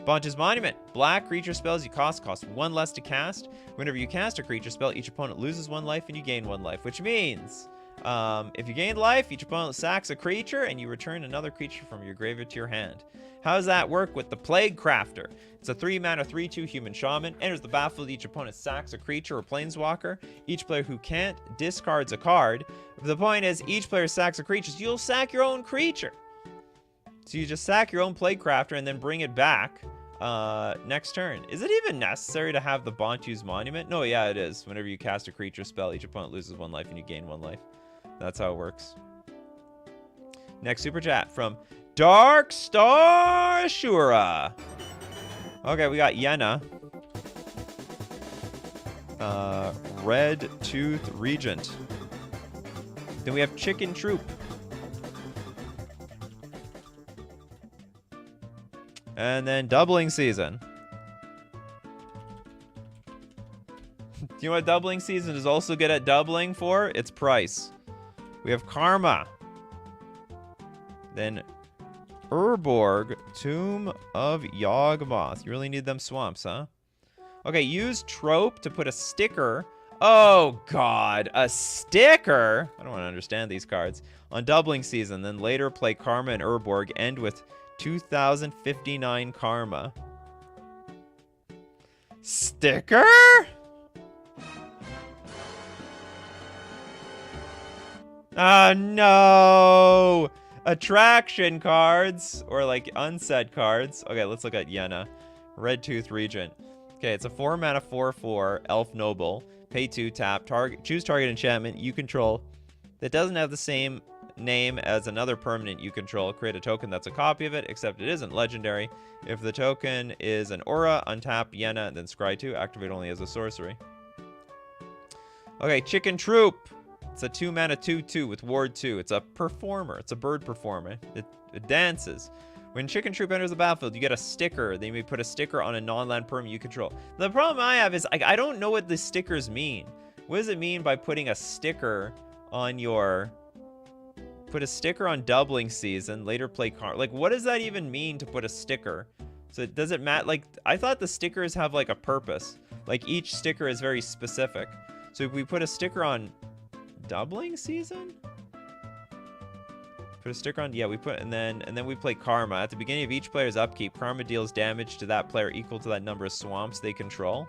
Bantu's Monument. Black creature spells you cost 1 less to cast. Whenever you cast a creature spell, each opponent loses 1 life and you gain 1 life, which means if you gained life, each opponent sacks a creature and you return another creature from your graveyard to your hand. How does that work with the Plague Crafter? It's a 3-mana 3/2 human shaman. Enters the battlefield, each opponent sacks a creature or planeswalker. Each player who can't discards a card. The point is, each player sacks a creature, so you'll sack your own creature. So you just sack your own Plague Crafter and then bring it back next turn. Is it even necessary to have the Bantu's Monument? No, yeah, it is. Whenever you cast a creature spell, each opponent loses 1 life and you gain 1 life. That's how it works. Next super chat from Dark Star Ashura. Okay, we got Yenna. Red Tooth Regent. Then we have Chicken Troop. And then Doubling Season. Do you know what Doubling Season is also good at doubling for? Its price. We have Karma. Then Urborg, Tomb of Yawgmoth. You really need them swamps, huh? Okay, use Trope to put a sticker. Oh, God. A sticker? I don't want to understand these cards. On Doubling Season. Then later play Karma and Urborg. End with 2059 Karma. Sticker? Oh, no. Attraction cards, or like unsaid cards. Okay, let's look at Yenna. Red Tooth Regent. Okay, it's a 4-mana 4/4 Elf Noble. Pay 2, tap, choose target enchantment you control that doesn't have the same name as another permanent you control. Create a token that's a copy of it, except it isn't legendary. If the token is an aura, untap Yenna, then scry 2. Activate only as a sorcery. Okay, Chicken Troop. It's a 2-mana 2/2 with Ward 2. It's a performer. It's a bird performer. It dances. When Chicken Troop enters the battlefield, you get a sticker. Then you may put a sticker on a non-land permanent you control. The problem I have is I don't know what the stickers mean. What does it mean by putting a sticker on your... Put a sticker on Doubling Season, later play card. Like, what does that even mean to put a sticker? So does it matter? Like, I thought the stickers have like a purpose. Like each sticker is very specific. So if we put a sticker on Doubling Season? Put a sticker on, yeah, we put, and then we play Karma. At the beginning of each player's upkeep, Karma deals damage to that player equal to that number of swamps they control.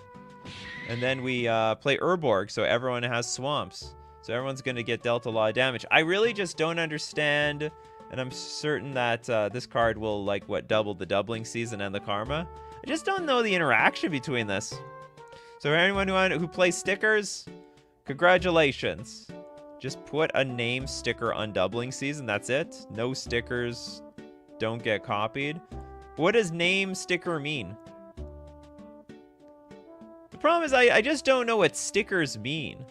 And then we play Urborg, so everyone has swamps. So everyone's going to get dealt a lot of damage. I really just don't understand, and I'm certain that this card will, like, what, double the Doubling Season and the Karma? I just don't know the interaction between this. So for anyone who plays stickers, congratulations. Just put a name sticker on Doubling Season, that's it. No stickers don't get copied. What does name sticker mean? The problem is I just don't know what stickers mean.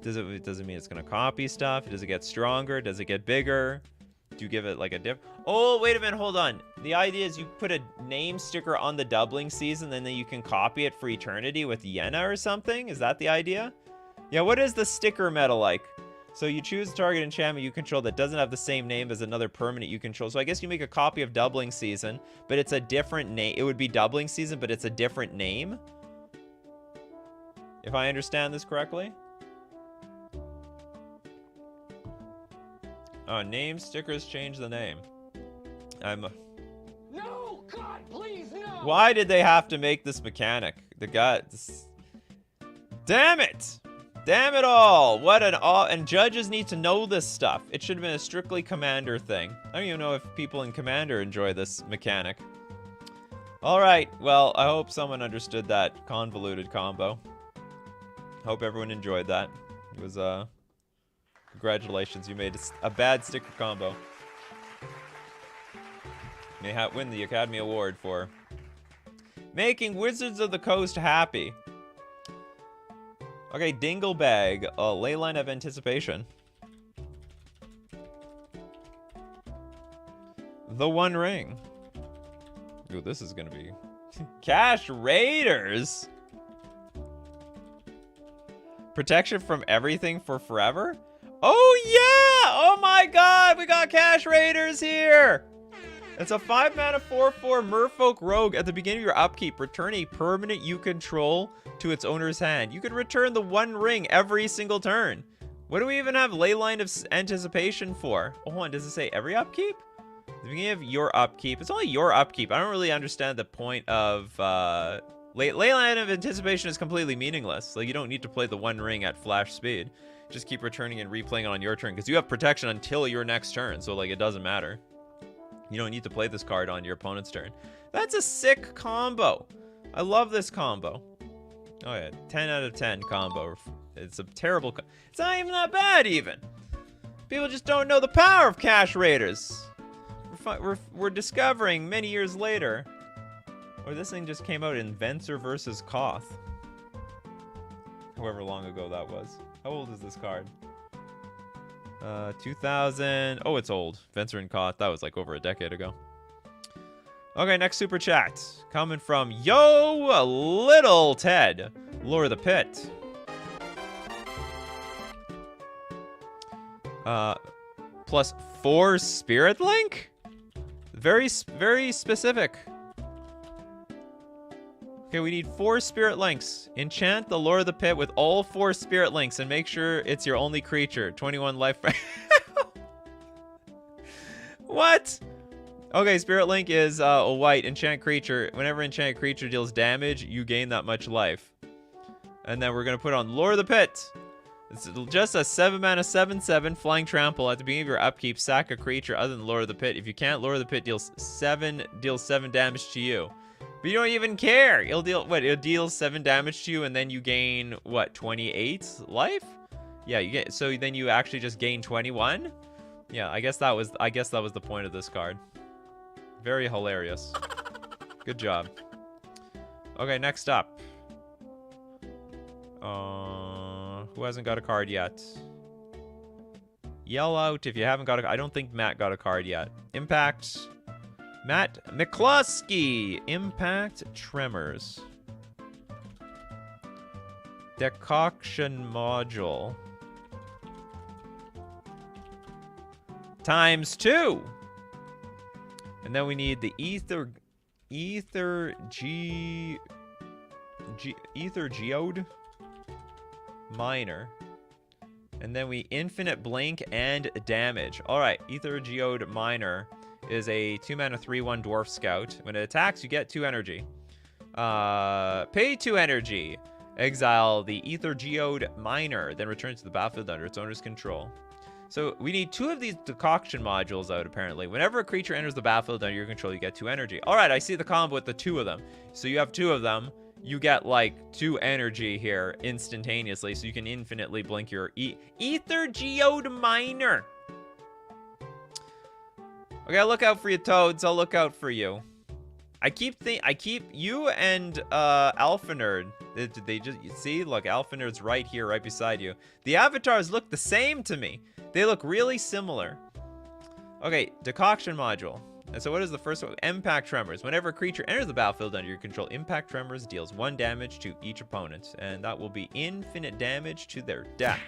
Does it mean it's gonna copy stuff? Does it get stronger? Does it get bigger? Do you give it like a diff? Oh, wait a minute, hold on. The idea is you put a name sticker on the Doubling Season, and then you can copy it for eternity with Yenna or something? Is that the idea? Yeah, what is the sticker meta like? So you choose a target enchantment you control that doesn't have the same name as another permanent you control. So I guess you make a copy of Doubling Season, but it's a different name. It would be Doubling Season, but it's a different name? If I understand this correctly? Oh, name stickers change the name. No, God, please, no! Why did they have to make this mechanic? The guy... Damn it! Damn it all! What an and judges need to know this stuff. It should have been a strictly Commander thing. I don't even know if people in Commander enjoy this mechanic. Alright, well, I hope someone understood that convoluted combo. Hope everyone enjoyed that. It was, congratulations, you made a bad sticker combo. May win the Academy Award for making Wizards of the Coast happy. Okay, Dinglebag, Leyline of Anticipation. The One Ring. Ooh, this is gonna be... Cash Raiders! Protection from everything for forever? Oh yeah! Oh my god, we got Cash Raiders here! It's a 5-mana 4/4 Merfolk Rogue. At the beginning of your upkeep, return a permanent you control to its owner's hand. You can return the One Ring every single turn. What do we even have Leyline of Anticipation for? Oh, hold on, does it say every upkeep? At the beginning of your upkeep. It's only your upkeep. I don't really understand the point of... Leyline of Anticipation is completely meaningless. Like, you don't need to play the One Ring at flash speed. Just keep returning and replaying it on your turn, because you have protection until your next turn, so, like, it doesn't matter. You don't need to play this card on your opponent's turn. That's a sick combo. I love this combo. Oh yeah, 10 out of 10 combo. It's a terrible... It's not even that bad, even. People just don't know the power of Cash Raiders. We're discovering many years later. Or this thing just came out in Venser versus Koth. However long ago that was. How old is this card? 2000. Oh, it's old. Venser and Koth. That was like over a decade ago. Okay, next super chat. Coming from Yo Little Ted. Lure the Pit. Plus 4 Spirit Link? Very specific. Okay, we need 4 Spirit Links. Enchant the Lure of the Pit with all 4 Spirit Links and make sure it's your only creature. 21 life. What? Okay, Spirit Link is a white enchant creature. Whenever enchant creature deals damage, you gain that much life. And then we're going to put on Lure of the Pit. It's just a 7-mana 7/7 flying trample. At the beginning of your upkeep, sack a creature other than Lure of the Pit. If you can't, Lure of the Pit deals 7 damage to you. But you don't even care. It'll deal what? It'll deal 7 damage to you, and then you gain what? 28 life? Yeah, you get. So then you actually just gain 21. Yeah, I guess that was the point of this card. Very hilarious. Good job. Okay, next up. Who hasn't got a card yet? Yell out if you haven't got a... I don't think Matt got a card yet. Impact. Matt McCluskey. Impact Tremors. Decoction Module. ×2. And then we need the Ether Geode Miner. And then we Infinite Blink and Damage. Alright, Ether Geode Miner is a 2-mana 3/1 Dwarf Scout. When it attacks, you get 2 energy. Pay 2 energy. Exile the Ether Geode Miner, then return to the battlefield under its owner's control. So we need 2 of these decoction modules out, apparently. Whenever a creature enters the battlefield under your control, you get 2 energy. Alright, I see the combo with the 2 of them. So you have 2 of them. You get, like, 2 energy here instantaneously, so you can infinitely blink your Ether Geode Miner. Okay, I'll look out for you, Toads. I'll look out for you. I keep you and Alpha Nerd. They just, you see, look, Alpha Nerd's right here, right beside you. The avatars look the same to me. They look really similar. Okay, decoction module. And so what is the first one? Impact Tremors. Whenever a creature enters the battlefield under your control, Impact Tremors deals 1 damage to each opponent. And that will be infinite damage to their death.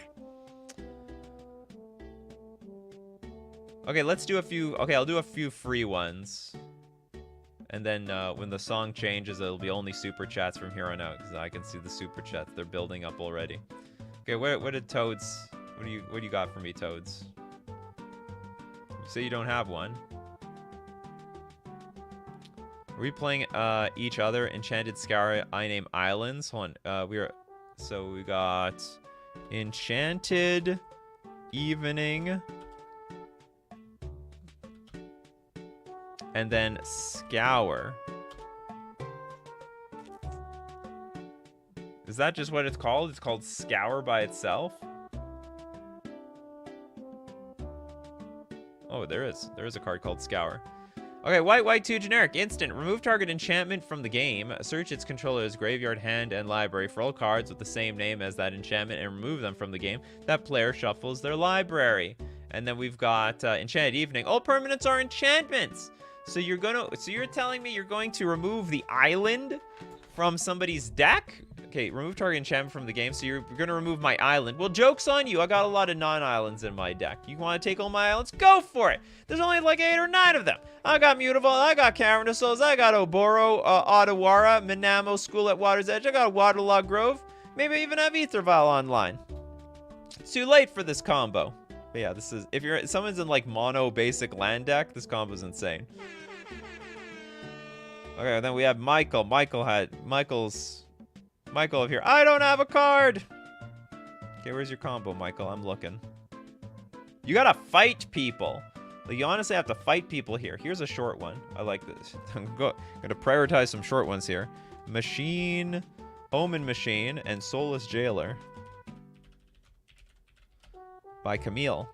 Okay, let's do a few... Okay, I'll do a few free ones. And then when the song changes, it'll be only super chats from here on out. Because I can see the super chats. They're building up already. Okay, what did Toads... What do you got for me, Toads? say you don't have one. Are we playing each other? Enchanted Scour, I name islands. Hold on. So we got Enchanted Evening. And then Scour. Is that just what it's called? It's called Scour by itself? Oh, there is. There is a card called Scour. Okay, white 2 generic. Instant. Remove target enchantment from the game. Search its controller's graveyard, hand, and library for all cards with the same name as that enchantment and remove them from the game. That player shuffles their library. And then we've got Enchanted Evening. All permanents are enchantments. So you're telling me you're going to remove the island from somebody's deck? Okay, remove target enchantment from the game, so you're going to remove my island. Well, joke's on you. I got a lot of non-islands in my deck. You want to take all my islands? Go for it. There's only like 8 or 9 of them. I got Mutavault, I got Cavern of Souls, I got Oboro, Otawara, Minamo, School at Water's Edge, I got Waterlog Grove. Maybe I even have Aethervial online. It's too late for this combo. But yeah, this is, if someone's in like mono basic land deck, this combo's insane. Okay, then we have Michael. Michael up here. I don't have a card. Okay, where's your combo, Michael? I'm looking. You gotta fight people. Like, you honestly have to fight people here. Here's a short one. I like this. I'm gonna prioritize some short ones here. Machine, Omen Machine, and Soulless Jailer by Camille.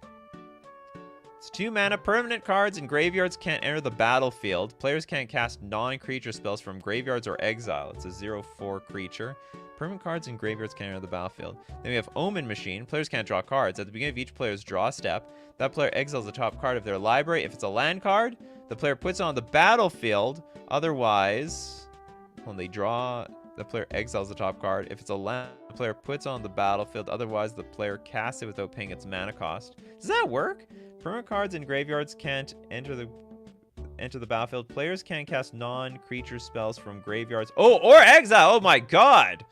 It's 2 mana. Permanent cards in graveyards can't enter the battlefield. Players can't cast non-creature spells from graveyards or exile. It's a 0/4 creature. Permanent cards in graveyards can't enter the battlefield. Then we have Omen Machine. Players can't draw cards. At the beginning of each player's draw step, that player exiles the top card of their library. If it's a land card, the player puts it on the battlefield. Otherwise, when they draw, the player exiles the top card. If it's a land, the player puts it on the battlefield. Otherwise, the player casts it without paying its mana cost. Does that work? Permanent cards in graveyards can't enter the battlefield. Players can't cast non-creature spells from graveyards. Oh, or exile. Oh my god.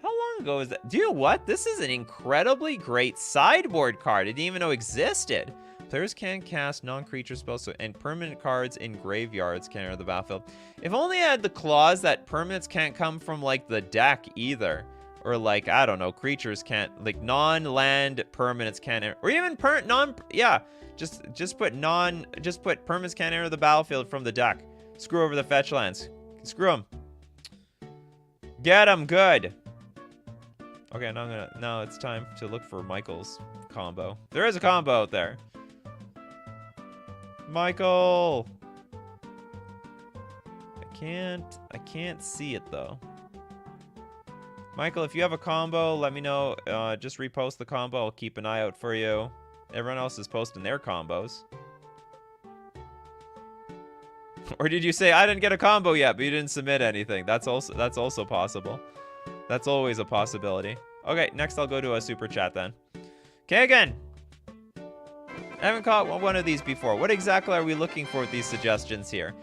How long ago is that? Do you know what? This is an incredibly great sideboard card. I didn't even know existed. Players can't cast non-creature spells, and permanent cards in graveyards can't enter the battlefield. If only I had the clause that permanents can't come from like the deck either. Or like, I don't know, creatures can't, like non-land permanents can't, or even just put permanents can't enter the battlefield from the deck. Screw over the fetch lands. Screw them. Get them good. Okay, now it's time to look for Michael's combo. There is a combo out there. Michael. I can't see it though. Michael, if you have a combo, let me know. Just repost the combo. I'll keep an eye out for you. Everyone else is posting their combos. Or did you say, I didn't get a combo yet, but you didn't submit anything? That's also possible. That's always a possibility. Okay, next I'll go to a super chat then. Okay, again. I haven't caught one of these before. What exactly are we looking for with these suggestions here?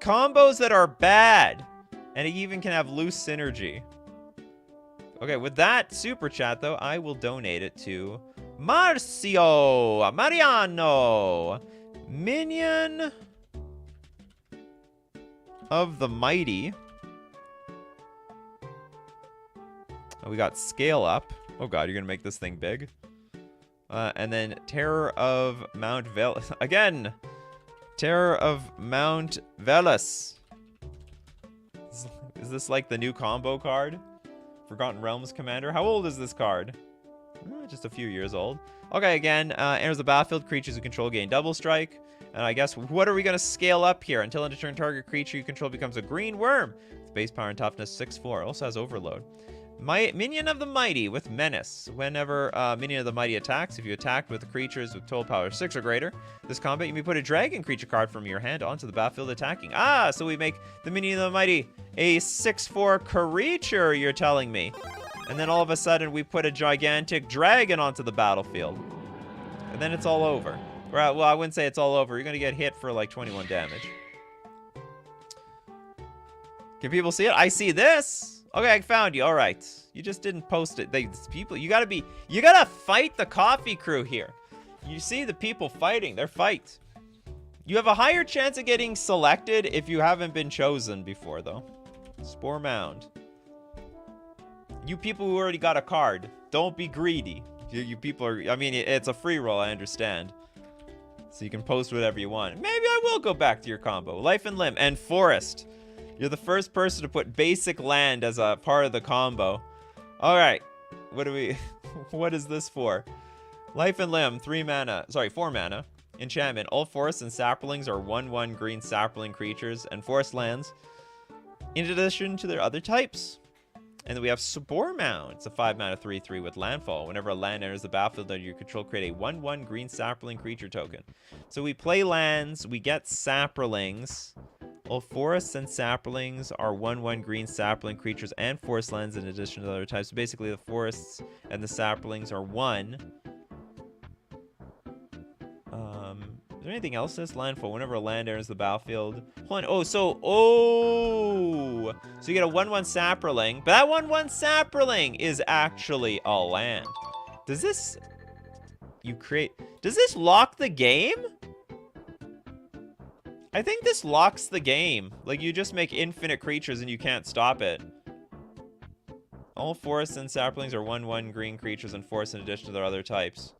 Combos that are bad. And it even can have loose synergy. Okay, with that super chat, though, I will donate it to Mariano, Minion of the Mighty. Oh, we got Scale Up. Oh, God, you're going to make this thing big. And then Terror of Mount Velus. Again, Terror of Mount Velus. Is this like the new combo card? Forgotten Realms Commander. How old is this card? Just a few years old. Okay, again, enters the battlefield. Creatures you control gain double strike. And I guess, what are we going to scale up here? Until end of turn, target creature you control becomes a green worm. With base power and toughness 6/4. Also has overload. Minion of the Mighty with Menace. Whenever Minion of the Mighty attacks, if you attack with creatures with total power 6 or greater, this combat you may put a dragon creature card from your hand onto the battlefield attacking. Ah, so we make the Minion of the Mighty a 6/4 creature, you're telling me. And then all of a sudden we put a gigantic dragon onto the battlefield. And then it's all over. Well, I wouldn't say it's all over. You're going to get hit for like 21 damage. Can people see it? I see this. Okay, I found you. All right. You just didn't post it. These people, you gotta fight the coffee crew here. You see the people fighting. They're fight. You have a higher chance of getting selected if you haven't been chosen before, though. Spore Mound. You people who already got a card, don't be greedy. You people are, I mean, it's a free roll, I understand. So you can post whatever you want. Maybe I will go back to your combo. Life and Limb and Forest. You're the first person to put basic land as a part of the combo. All right. What is this for? Life and Limb, 4 mana. Enchantment. All forests and saplings are 1/1 green sapling creatures and forest lands, in addition to their other types. And then we have Spore Mound. It's a 5 mana 3/3 with landfall. Whenever a land enters the battlefield under your control, create a 1/1 green sapling creature token. So we play lands, we get saplings. All forests and saplings are 1/1 green sapling creatures and forest lands in addition to other types. So basically the forests and the saplings are 1. Is there anything else in this? Landfall. Whenever a land enters the battlefield. Hold on. So you get a 1/1 sapling, but that 1/1 sapling is actually a land. Does this lock the game? I think this locks the game. Like, you just make infinite creatures and you can't stop it. All forests and saplings are 1/1 green creatures and forests in addition to their other types.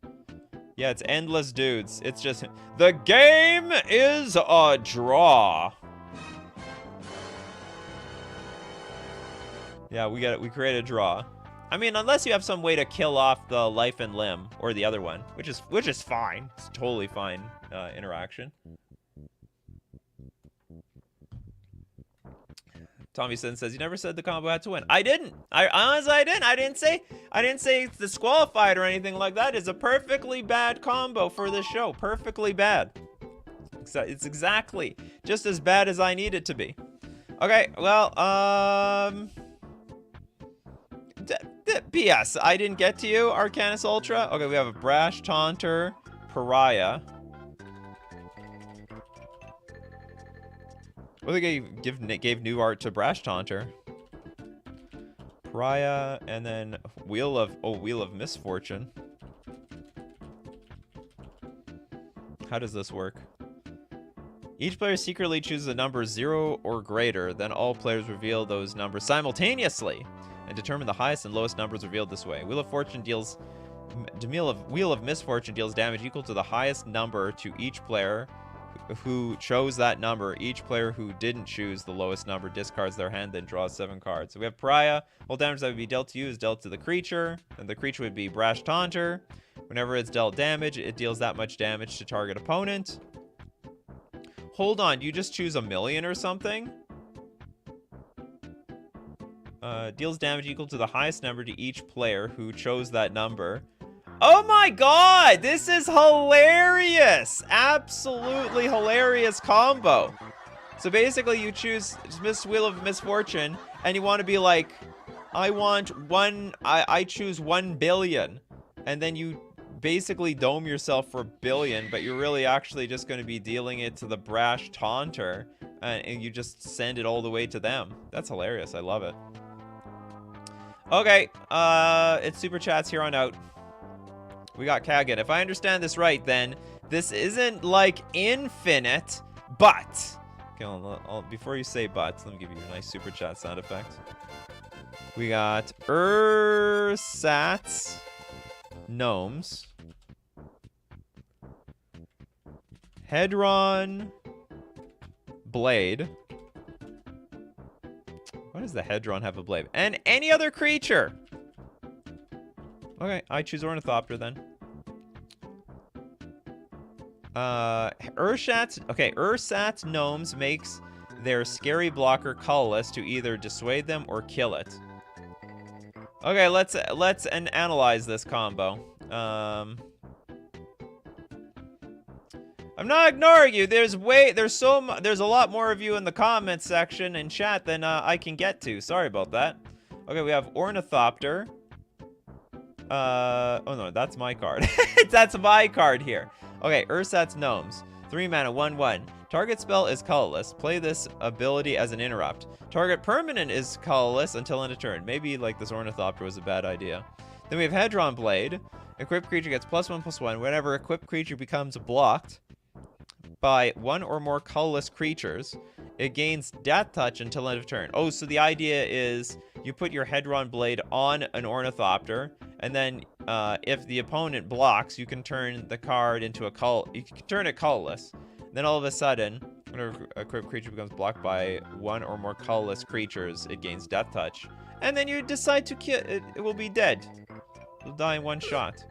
Yeah, it's endless dudes. It's just, the game is a draw. Yeah, we create a draw. I mean, unless you have some way to kill off the Life and Limb or the other one, which is fine. It's totally fine interaction. Tommy Sin says, you never said the combo had to win. I didn't. Honestly, I didn't. I didn't say it's disqualified or anything like that. It's a perfectly bad combo for this show. Perfectly bad. It's exactly just as bad as I need it to be. Okay, well, BS. I didn't get to you, Arcanus Ultra. Okay, we have a Brash Taunter, Pariah. Well, they gave new art to Brash Taunter. Pariah, and then Wheel of Misfortune. How does this work? Each player secretly chooses a number 0 or greater, then all players reveal those numbers simultaneously and determine the highest and lowest numbers revealed this way. Wheel of Misfortune deals damage equal to the highest number to each player who chose that number. Each player who didn't choose the lowest number discards their hand, then draws 7 cards. So we have Pariah. All damage that would be dealt to you is dealt to the creature, and the creature would be Brash Taunter. Whenever it's dealt damage, it deals that much damage to target opponent. Hold on, you just choose 1,000,000 or something? Deals damage equal to the highest number to each player who chose that number. Oh my god, this is hilarious! Absolutely hilarious combo. So basically you choose Wheel of Misfortune, and you want to be like, I choose 1 billion. And then you basically dome yourself for 1 billion, but you're really actually just going to be dealing it to the Brash Taunter, and you just send it all the way to them. That's hilarious. I love it. Okay, it's Super Chats here on out. We got Kagan. If I understand this right, then this isn't like infinite, but... Okay, before you say but, let me give you a nice Super Chat sound effect. We got Ursat's Gnomes. Hedron Blade. Why does the Hedron have a blade? And any other creature. Okay, I choose Ornithopter then. Ursat's Gnomes makes their scary blocker colorless to either dissuade them or kill it. Okay, let's analyze this combo. I'm not ignoring you. There's a lot more of you in the comments section and chat than I can get to. Sorry about that. Okay, we have Ornithopter. Oh no, that's my card. That's my card here. Okay, Ursat's Gnomes. 3 mana, 1/1. Target spell is colorless. Play this ability as an interrupt. Target permanent is colorless until end of turn. Maybe like this Ornithopter was a bad idea. Then we have Hedron Blade. Equipped creature gets +1/+1 whenever equipped creature becomes blocked by one or more colorless creatures. It gains Death Touch until end of turn. Oh, so the idea is you put your Hedron Blade on an Ornithopter, and then if the opponent blocks, you can turn the card into you can turn it colorless. Then all of a sudden, whenever a equipped creature becomes blocked by one or more colorless creatures, it gains Death Touch. And then you decide to kill it. It will be dead. It'll die in one shot.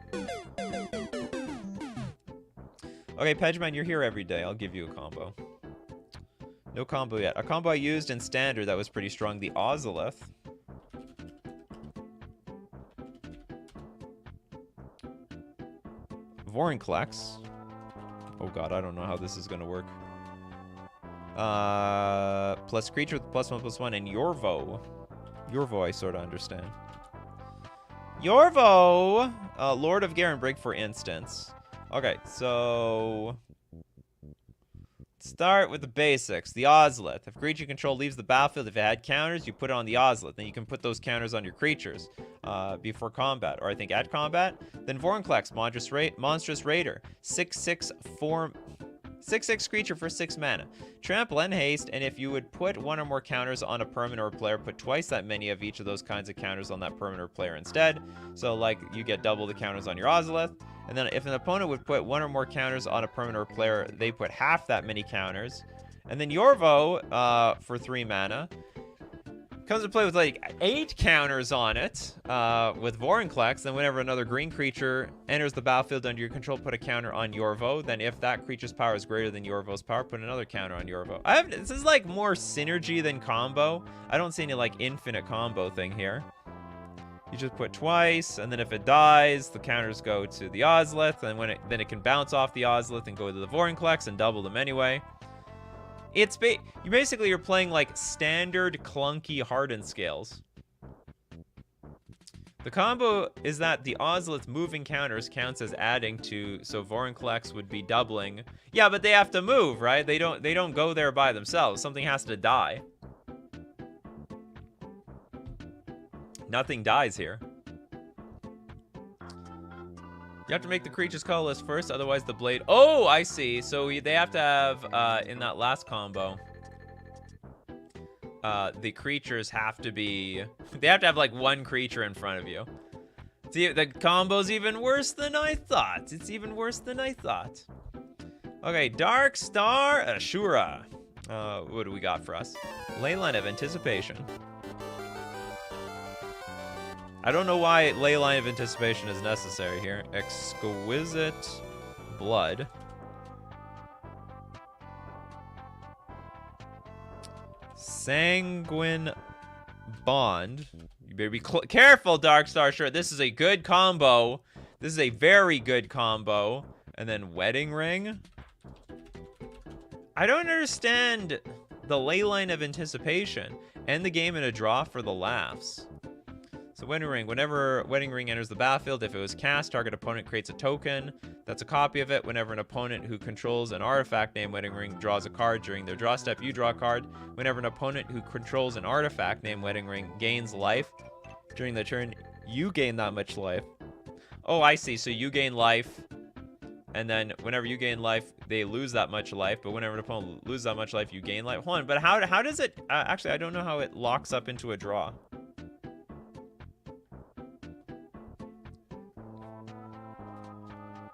Okay, Pedgeman, you're here every day. I'll give you a combo. No combo yet. A combo I used in Standard that was pretty strong. The Ozolith. Vorinclex. Oh god, I don't know how this is gonna work. Plus creature with +1/+1 and Yorvo. Yorvo I sort of understand. Yorvo! Lord of Garenbrig, for instance. Okay, so... start with the basics. The Ozolith. If creature you control leaves the battlefield, if it had counters, you put it on the Ozolith. Then you can put those counters on your creatures before combat, or I think at combat. Then Vorinclex, Monstrous Raider. 6/6 creature for 6 mana. Trample and haste, and if you would put one or more counters on a permanent or player, put twice that many of each of those kinds of counters on that permanent or player instead. So, like, you get double the counters on your Ozolith. And then if an opponent would put one or more counters on a permanent or player, they put half that many counters. And then Yorvo, for 3 mana, comes to play with like 8 counters on it, with Vorinclex. Then whenever another green creature enters the battlefield under your control, put a counter on Yorvo. Then if that creature's power is greater than Yorvo's power, put another counter on Yorvo. This is like more synergy than combo. I don't see any like infinite combo thing here. You just put twice, and then if it dies, the counters go to the Ozolith, and then it can bounce off the Ozolith and go to the Vorinclex and double them anyway. You're playing like standard clunky hardened scales. The combo is that the Ozolith moving counters counts as adding to, so Vorinclex would be doubling. Yeah, but they have to move, right? They don't go there by themselves. Something has to die. Nothing dies here. You have to make the creatures colorless first, otherwise the blade... Oh, I see. So they have to have, in that last combo, the creatures have to be... They have to have, like, one creature in front of you. See, the combo's even worse than I thought. It's even worse than I thought. Okay, Dark Star Ashura. What do we got for us? Leyline of Anticipation. I don't know why Leyline of Anticipation is necessary here. Exquisite Blood. Sanguine Bond. You better be careful, Darkstar. Sure, this is a good combo. This is a very good combo. And then Wedding Ring. I don't understand the Leyline of Anticipation. End the game in a draw for the laughs. So Wedding Ring, whenever Wedding Ring enters the battlefield, if it was cast, target opponent creates a token. That's a copy of it. Whenever an opponent who controls an artifact named Wedding Ring draws a card during their draw step, you draw a card. Whenever an opponent who controls an artifact named Wedding Ring gains life during the turn, you gain that much life. Oh, I see. So you gain life, and then whenever you gain life, they lose that much life. But whenever an opponent loses that much life, you gain life. Hold on, but how does it... actually, I don't know how it locks up into a draw.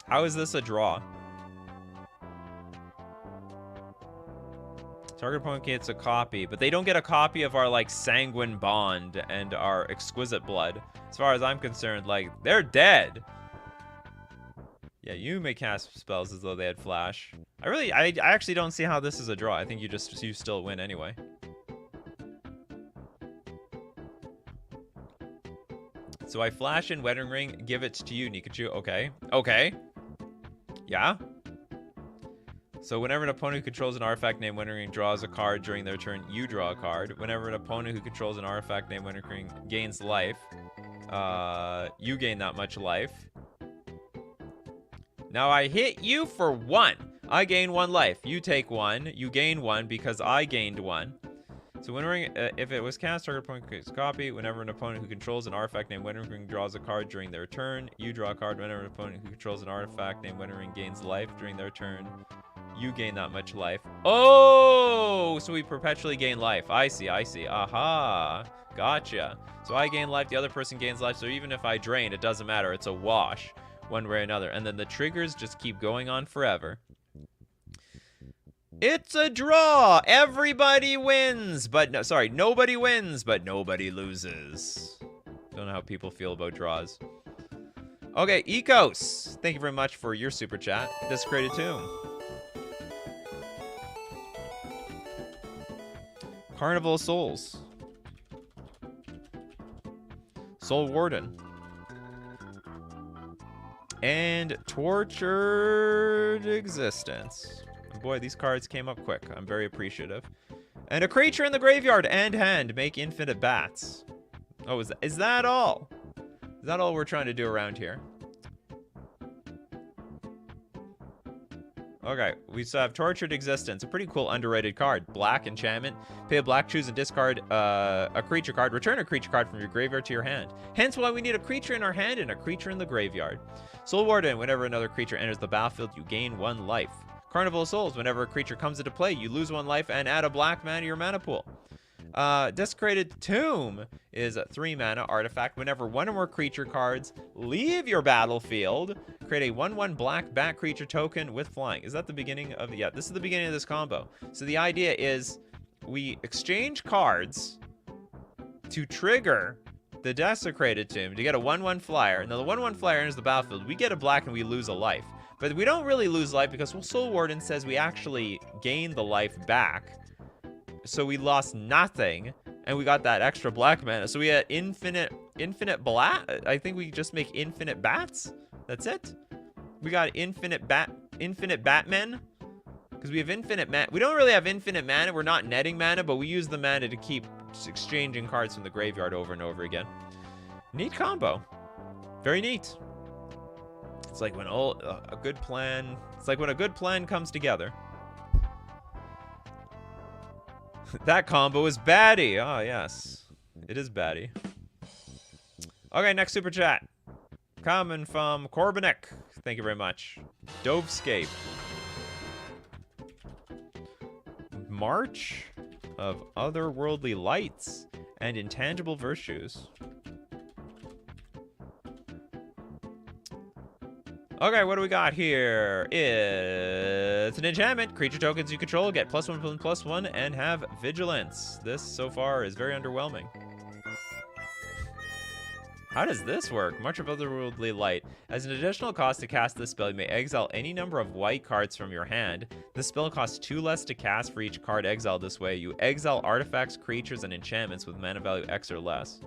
How is this a draw? Target opponent gets a copy, but they don't get a copy of our, like, Sanguine Bond and our Exquisite Blood. As far as I'm concerned, like, they're dead. Yeah, you may cast spells as though they had flash. I actually don't see how this is a draw. I think you still win anyway. So I flash in Wedding Ring, give it to you, Nikachu. Okay. Okay. Yeah. So whenever an opponent who controls an artifact named Wedding Ring draws a card during their turn, you draw a card. Whenever an opponent who controls an artifact named Wedding Ring gains life, you gain that much life. Now I hit you for 1. I gain 1 life. You take 1. You gain 1 because I gained 1. So if it was cast, target opponent creates a copy. Whenever an opponent who controls an artifact named Winnipeg draws a card during their turn, you draw a card. Whenever an opponent who controls an artifact named Winnipeg gains life during their turn, you gain that much life. Oh, so we perpetually gain life. I see. Aha, gotcha. So I gain life, the other person gains life. So even if I drain, it doesn't matter. It's a wash one way or another. And then the triggers just keep going on forever. It's a draw. Everybody wins, but no, sorry, nobody wins, but nobody loses. Don't know how people feel about draws. Okay, Ecos, thank you very much for your super chat. Desecrated Tomb. Carnival of Souls. Soul Warden. And Tortured Existence. Boy, these cards came up quick. I'm very appreciative. And a creature in the graveyard and hand. Make infinite bats. Oh, is that all? Is that all we're trying to do around here? Okay, we still have Tortured Existence. A pretty cool underrated card. Black enchantment. Pay a black, choose and discard a creature card. Return a creature card from your graveyard to your hand. Hence why we need a creature in our hand and a creature in the graveyard. Soul Warden. Whenever another creature enters the battlefield, you gain 1 life. Carnival of Souls. Whenever a creature comes into play, you lose 1 life and add a black mana to your mana pool. Desecrated Tomb is a 3 mana artifact. Whenever 1 or more creature cards leave your battlefield, create a 1/1 black bat creature token with flying. Is that the beginning of the... Yeah, this is the beginning of this combo. So the idea is we exchange cards to trigger the Desecrated Tomb to get a 1/1 flyer. And then the 1/1 flyer enters the battlefield. We get a black and we lose a life. But we don't really lose life because Soul Warden says we actually gain the life back. So we lost nothing, and we got that extra black mana. So we had infinite black. I think we just make infinite bats. That's it. We got infinite Batmen, because we have infinite mana. We don't really have infinite mana. We're not netting mana, but we use the mana to keep exchanging cards from the graveyard over and over again. Neat combo. Very neat. It's like when a good plan. It's like when a good plan comes together. That combo is baddie. Oh, yes. It is baddie. Okay, next super chat. Coming from Corbinek. Thank you very much. Dovescape. March of Otherworldly Lights and Intangible Virtues. Okay, what do we got here? It's an enchantment. Creature tokens you control get +1/+1 and have vigilance. This so far is very underwhelming. How does this work? March of Otherworldly Light. As an additional cost to cast this spell, you may exile any number of white cards from your hand. This spell costs 2 less to cast for each card exiled this way. You exile artifacts, creatures, and enchantments with mana value X or less.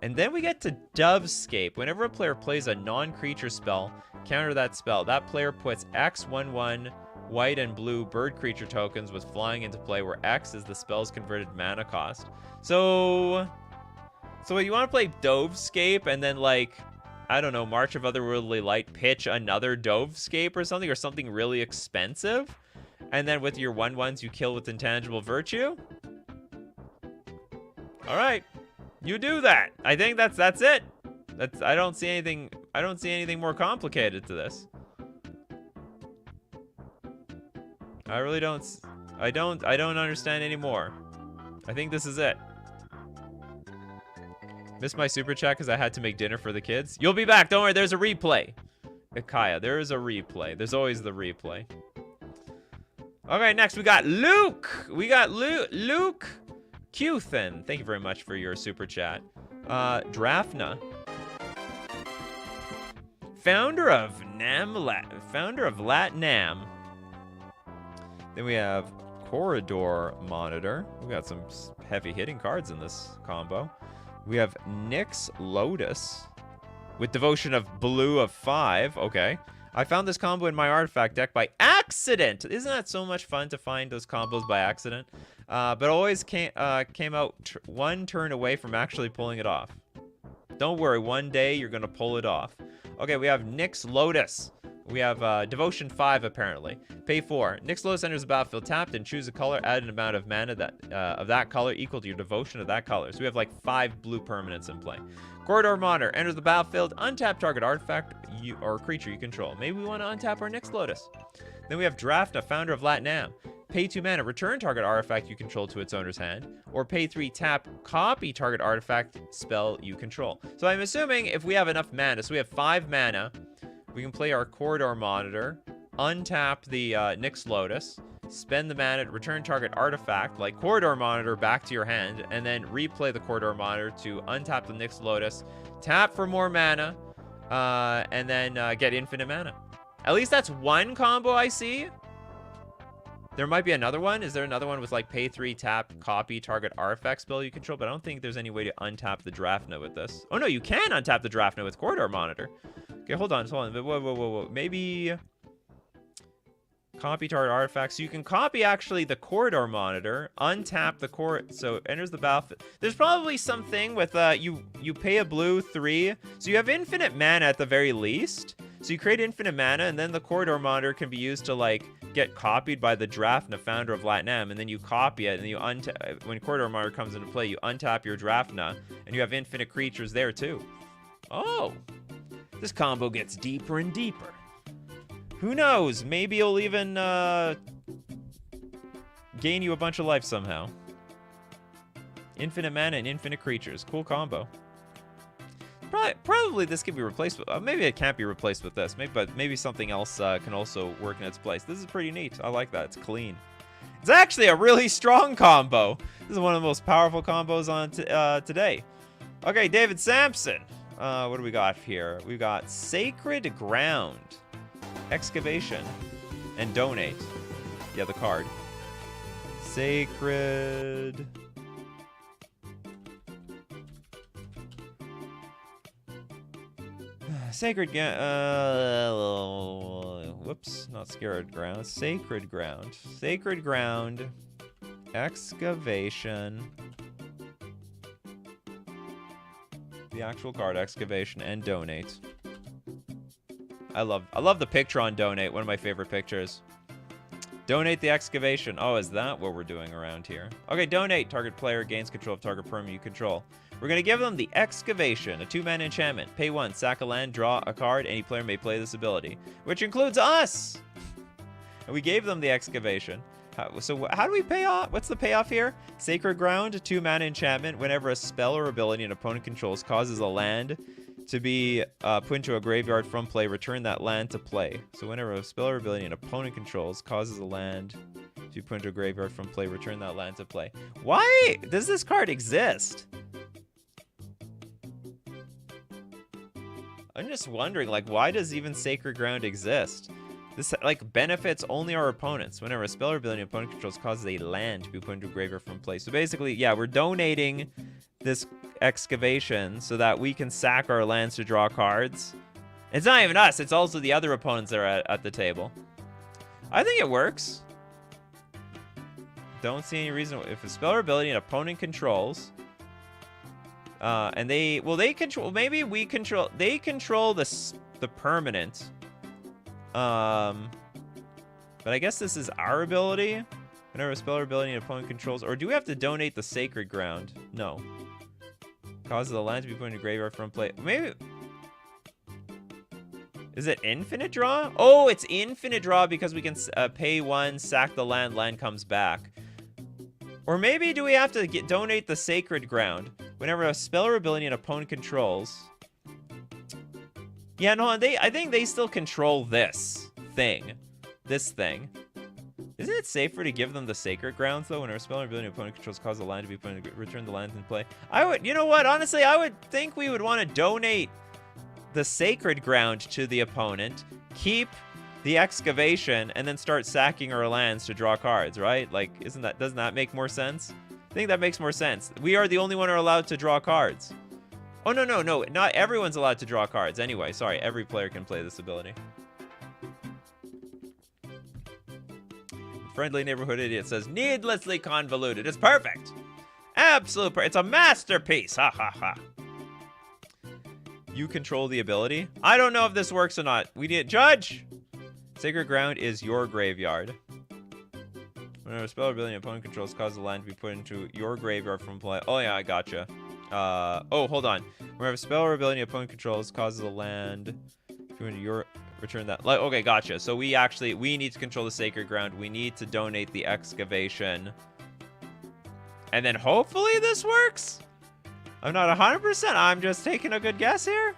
And then we get to Dovescape. Whenever a player plays a non-creature spell, counter that spell. That player puts X 1/1 white and blue bird creature tokens with flying into play, where X is the spell's converted mana cost. So you want to play Dovescape and then, like, I don't know, March of Otherworldly Light, pitch another Dovescape or something really expensive, and then with your 1/1s you kill with Intangible Virtue? All right. You do that. I think that's it. I don't see anything more complicated to this. I really don't. I don't understand anymore. I think this is it. Missed my super chat because I had to make dinner for the kids. You'll be back. Don't worry. There's a replay. Kaya, there is a replay. There's always the replay. Okay, next we got Luke. Luke Qthin. Thank you very much for your super chat. Drafna. Founder of LatNam. Then we have Corridor Monitor. We got some heavy hitting cards in this combo. We have Nyx Lotus with Devotion of Blue of 5. Okay. I found this combo in my artifact deck by accident. Isn't that so much fun to find those combos by accident? But always came out one turn away from actually pulling it off. Don't worry, one day you're going to pull it off. Okay, we have Nyx Lotus We have Devotion 5, apparently. Pay 4. Nyx Lotus enters the battlefield tapped and choose a color. Add an amount of mana of that color equal to your devotion of that color. So we have like 5 blue permanents in play. Corridor Monitor enters the battlefield. Untap target artifact or creature you control. Maybe we want to untap our Nyx Lotus. Then we have Drafna, founder of Latinam. Pay 2 mana, return target artifact you control to its owner's hand. Or pay 3, tap, copy target artifact spell you control. So I'm assuming if we have enough mana, so we have 5 mana, we can play our Corridor Monitor, untap the Nyx Lotus, spend the mana, return target artifact, like Corridor Monitor, back to your hand, and then replay the Corridor Monitor to untap the Nyx Lotus, tap for more mana, and then get infinite mana. At least that's one combo I see. There might be another one. Is there another one with like pay 3, tap, copy, target artifact spell you control? But I don't think there's any way to untap the Drafna with this. Oh no, you can untap the Drafna with Corridor Monitor. Okay, hold on. Whoa. Maybe copy target artifact. So you can copy actually the Corridor Monitor, untap the core. So it enters the battlefield. There's probably something with you pay a blue 3. So you have infinite mana at the very least. So you create infinite mana, and then the Corridor Monitor can be used to like get copied by the Drafna, founder of Latinam, and then you copy it, and then you when Corridor Monitor comes into play, you untap your Drafna, and you have infinite creatures there too. Oh, this combo gets deeper and deeper. Who knows? Maybe it'll even gain you a bunch of life somehow. Infinite mana and infinite creatures. Cool combo. Probably this can be replaced with... maybe it can't be replaced with this. But maybe something else can also work in its place. This is pretty neat. I like that. It's clean. It's actually a really strong combo. This is one of the most powerful combos on today. Okay, David Sampson. What do we got here? We've got Sacred Ground, Excavation, and Donate. Yeah, the card. Sacred... Sacred whoops, not Sacred Ground. Sacred Ground. Sacred Ground. Excavation. The actual card, Excavation, and Donate. I love the picture on Donate, one of my favorite pictures. Donate the Excavation. Oh, is that what we're doing around here? Okay, Donate. Target player gains control of target permanent you control. We're going to give them the Excavation, a 2-mana enchantment. Pay 1, sack a land, draw a card. Any player may play this ability, which includes us. And we gave them the Excavation. So how do we pay off? What's the payoff here? Sacred Ground, a 2-mana enchantment. Whenever a spell or ability an opponent controls causes a land to be put into a graveyard from play, return that land to play. So whenever a spell or ability an opponent controls causes a land to be put into a graveyard from play, return that land to play. Why does this card exist? I'm just wondering, like, why does even Sacred Ground exist? This, like, benefits only our opponents. Whenever a spell or ability an opponent controls causes a land to be put into a graveyard from play. So basically, yeah, we're donating this Excavation so that we can sack our lands to draw cards. It's not even us. It's also the other opponents that are at the table. I think it works. Don't see any reason. If a spell or ability an opponent controls... and they control, maybe we control, they control the permanent. But I guess this is our ability. Whenever a spell or ability an opponent controls, or do we have to donate the Sacred Ground? No. Causes the land to be put into graveyard from play. Maybe. Is it infinite draw? Oh, it's infinite draw because we can pay 1, sack the land, land comes back. Or maybe do we have to donate the Sacred Ground? Whenever a spell or ability an opponent controls. Yeah, no, I think they still control this thing. This thing. Isn't it safer to give them the Sacred Grounds, though? Whenever a spell or ability an opponent controls cause the land to be put in, return the land in play. You know what? Honestly, I would think we would want to donate the Sacred Ground to the opponent, keep the Excavation, and then start sacking our lands to draw cards, right? Like, doesn't that make more sense? I think that makes more sense. We are the only one who are allowed to draw cards. Oh, no. Not everyone's allowed to draw cards. Anyway, sorry. Every player can play this ability. Friendly Neighborhood Idiot says, needlessly convoluted. It's perfect. Absolute It's a masterpiece. Ha, ha, ha. You control the ability? I don't know if this works or not. We need... Judge! Sacred Ground is your graveyard. Whenever a spell ability opponent controls causes the land to be put into your graveyard from play. Oh yeah, I gotcha. Oh, hold on. Whenever a spell or ability opponent controls causes a land to into your return that. Like, okay, gotcha. So we need to control the Sacred Ground. We need to donate the excavation. And then hopefully this works. I'm not 100%. I'm just taking a good guess here.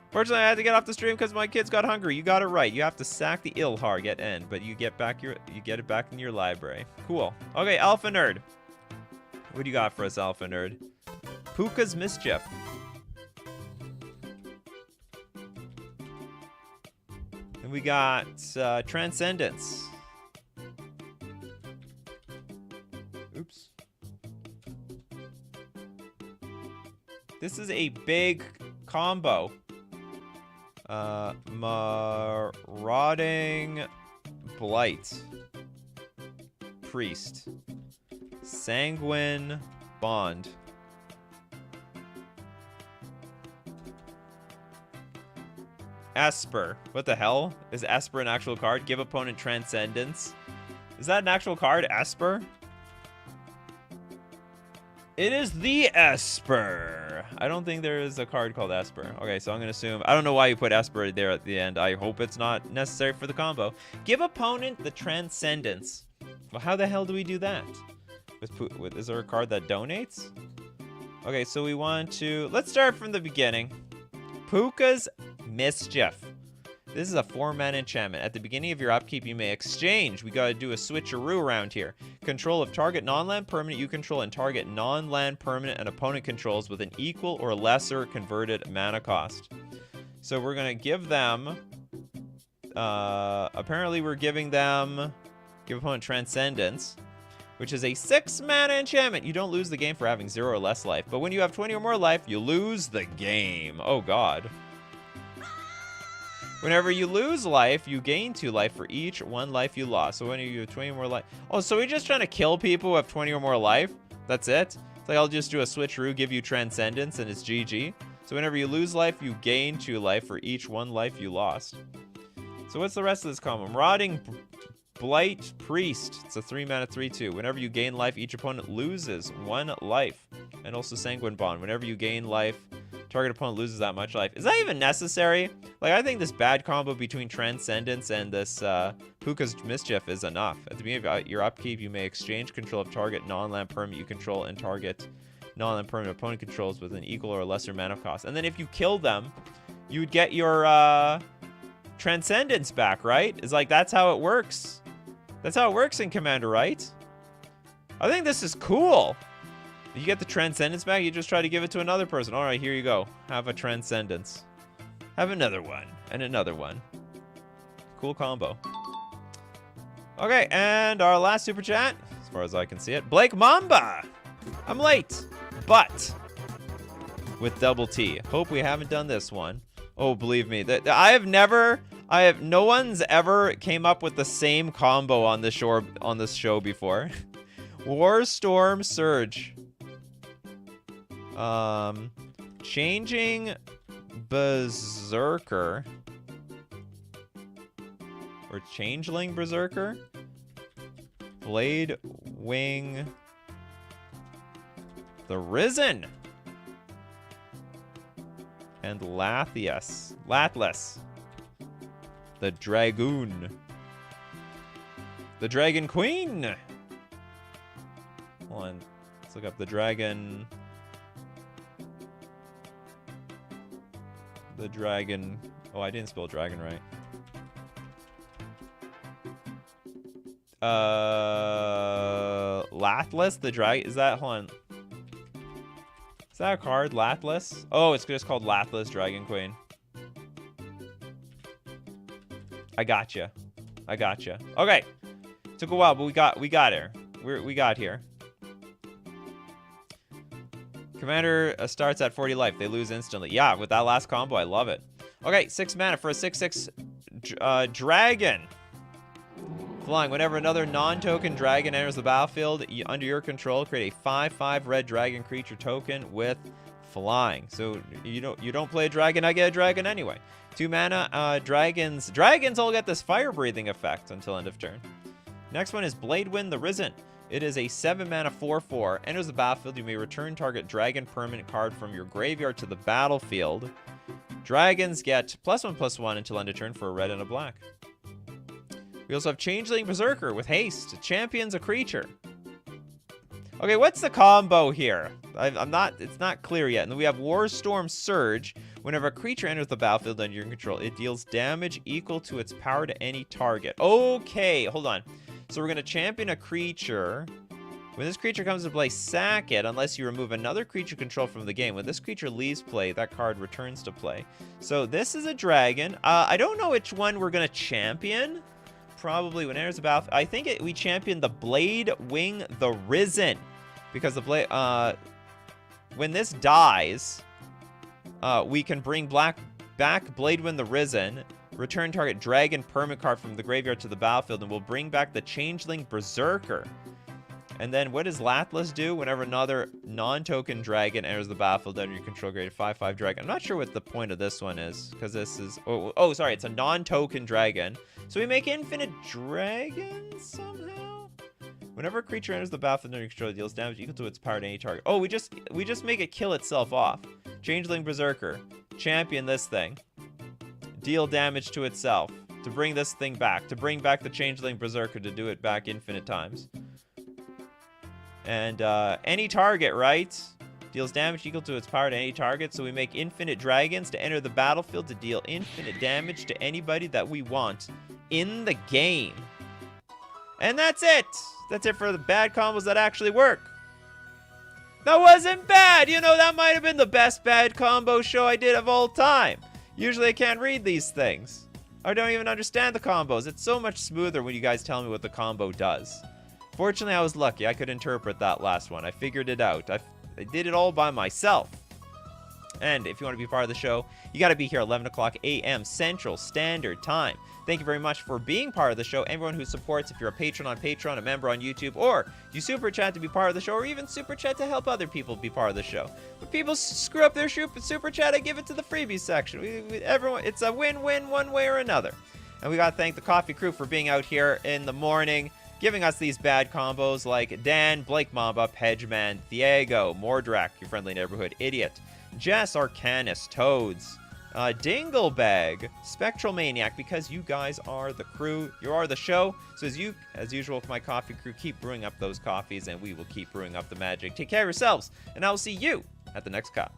Fortunately, I had to get off the stream because my kids got hungry. You got it right. You have to sack the Ilhar, get end, but you get it back in your library. Cool. Okay, Alpha Nerd. What do you got for us, Alpha Nerd? Puka's Mischief. And we got Transcendence. Oops. This is a big combo. Marauding Blight. Priest. Sanguine Bond. Esper. What the hell? Is Esper an actual card? Give opponent Transcendence. Is that an actual card, Esper? It is the Esper. I don't think there is a card called Esper. Okay, so I'm going to assume... I don't know why you put Esper there at the end. I hope it's not necessary for the combo. Give opponent the Transcendence. Well, how the hell do we do that? Is there a card that donates? Okay, so we want to... Let's start from the beginning. Puka's Mischief. This is a 4-mana enchantment. At the beginning of your upkeep, you may exchange. We gotta do a switcheroo around here. Control of target non-land permanent you control and target non-land permanent an opponent controls with an equal or lesser converted mana cost. So we're gonna give them... apparently we're giving them... Give opponent Transcendence, which is a 6-mana enchantment. You don't lose the game for having 0 or less life. But when you have 20 or more life, you lose the game. Oh, God. Whenever you lose life, you gain 2 life for each 1 life you lost. So when you have 20 or more life... Oh, so we're just trying to kill people who have 20 or more life? That's it? It's like I'll just do a switcheroo, give you Transcendence, and it's GG. So whenever you lose life, you gain 2 life for each 1 life you lost. So what's the rest of this combo? Marauding Blight Priest. It's a 3-mana 3/2. Whenever you gain life, each opponent loses 1 life. And also Sanguine Bond. Whenever you gain life, target opponent loses that much life. Is that even necessary? Like, I think this bad combo between Transcendence and this Puka's Mischief is enough. At the beginning of your upkeep, you may exchange control of target non-land permanent you control and target non-land permanent opponent controls with an equal or lesser mana cost. And then if you kill them, you would get your Transcendence back, right? It's like, that's how it works. That's how it works in Commander, right? I think this is cool. You get the Transcendence back, you just try to give it to another person. All right, here you go. Have a Transcendence. Have another one, and another one. Cool combo. Okay, and our last super chat, as far as I can see it. Blake Mamba! I'm late, but with double T. Hope we haven't done this one. Oh, believe me, no one's ever came up with the same combo on this show before. Warstorm Surge. Changing Berserker. Or Changeling Berserker. Blade Wing. The Risen. And Lathias. Latless. The Dragoon. The Dragon Queen. Hold on. Let's look up the Dragon. The Dragon. Oh, I didn't spell dragon right. Latless, the dragon. Is that, hold on. Is that a card? Latless? Oh, it's just called Latless Dragon Queen. I gotcha. I gotcha. Okay. Took a while, but we got here. We got here. Commander starts at 40 life. They lose instantly. Yeah, with that last combo, I love it. Okay, 6 mana for a 6/6 dragon. Flying. Whenever another non-token dragon enters the battlefield under your control, create a 5/5 red dragon creature token with flying. So you don't play a dragon, I get a dragon anyway. 2 mana, dragons. Dragons all get this fire breathing effect until end of turn. Next one is Bladewind the Risen. It is a 7 mana 4/4. Enters the battlefield. You may return target dragon permanent card from your graveyard to the battlefield. Dragons get +1/+1 until end of turn for a red and a black. We also have Changeling Berserker with haste. It champions a creature. Okay, what's the combo here? It's not clear yet. And then we have Warstorm Surge. Whenever a creature enters the battlefield under your control, it deals damage equal to its power to any target. Okay, hold on. So we're going to champion a creature. When this creature comes to play, sack it unless you remove another creature control from the game. When this creature leaves play, that card returns to play. So this is a dragon. I don't know which one we're going to champion. Probably when it enters the battlefield. I think we champion the Bladewing the Risen. Because the blade, when this dies, we can bring back Bladewind the Risen, return target dragon permanent card from the graveyard to the battlefield, and we'll bring back the Changeling Berserker. And then what does Lathlas do? Whenever another non-token dragon enters the battlefield under your control, grade 5/5 dragon. I'm not sure what the point of this one is, because this is... Oh, sorry, it's a non-token dragon. So we make infinite dragons somehow? Whenever a creature enters the battlefield under your control, it deals damage equal to its power to any target. Oh, we just make it kill itself off. Changeling Berserker. Champion this thing. Deal damage to itself. To bring this thing back. To bring back the Changeling Berserker to do it back infinite times. And any target, right? Deals damage equal to its power to any target. So we make infinite dragons to enter the battlefield to deal infinite damage to anybody that we want in the game. And that's it. That's it for the bad combos that actually work. That wasn't bad. You know, that might have been the best bad combo show I did of all time. Usually I can't read these things. I don't even understand the combos. It's so much smoother when you guys tell me what the combo does. Fortunately, I was lucky. I could interpret that last one. I figured it out. I did it all by myself. And if you want to be part of the show, you got to be here 11 o'clock a.m. Central Standard Time. Thank you very much for being part of the show. Everyone who supports, if you're a patron on Patreon, a member on YouTube, or you super chat to be part of the show, or even super chat to help other people be part of the show. When people screw up their super chat, I give it to the freebies section. Everyone, it's a win-win one way or another. And we got to thank the coffee crew for being out here in the morning, giving us these bad combos like Dan, Blake Mamba, Pedgeman, Diego, Mordrak, your friendly neighborhood idiot, Jess, Arcanus, Toads, Dinglebag, Spectral Maniac, because you guys are the crew, you are the show. So as usual with my coffee crew, keep brewing up those coffees and we will keep brewing up the magic. Take care of yourselves, and I will see you at the next cup.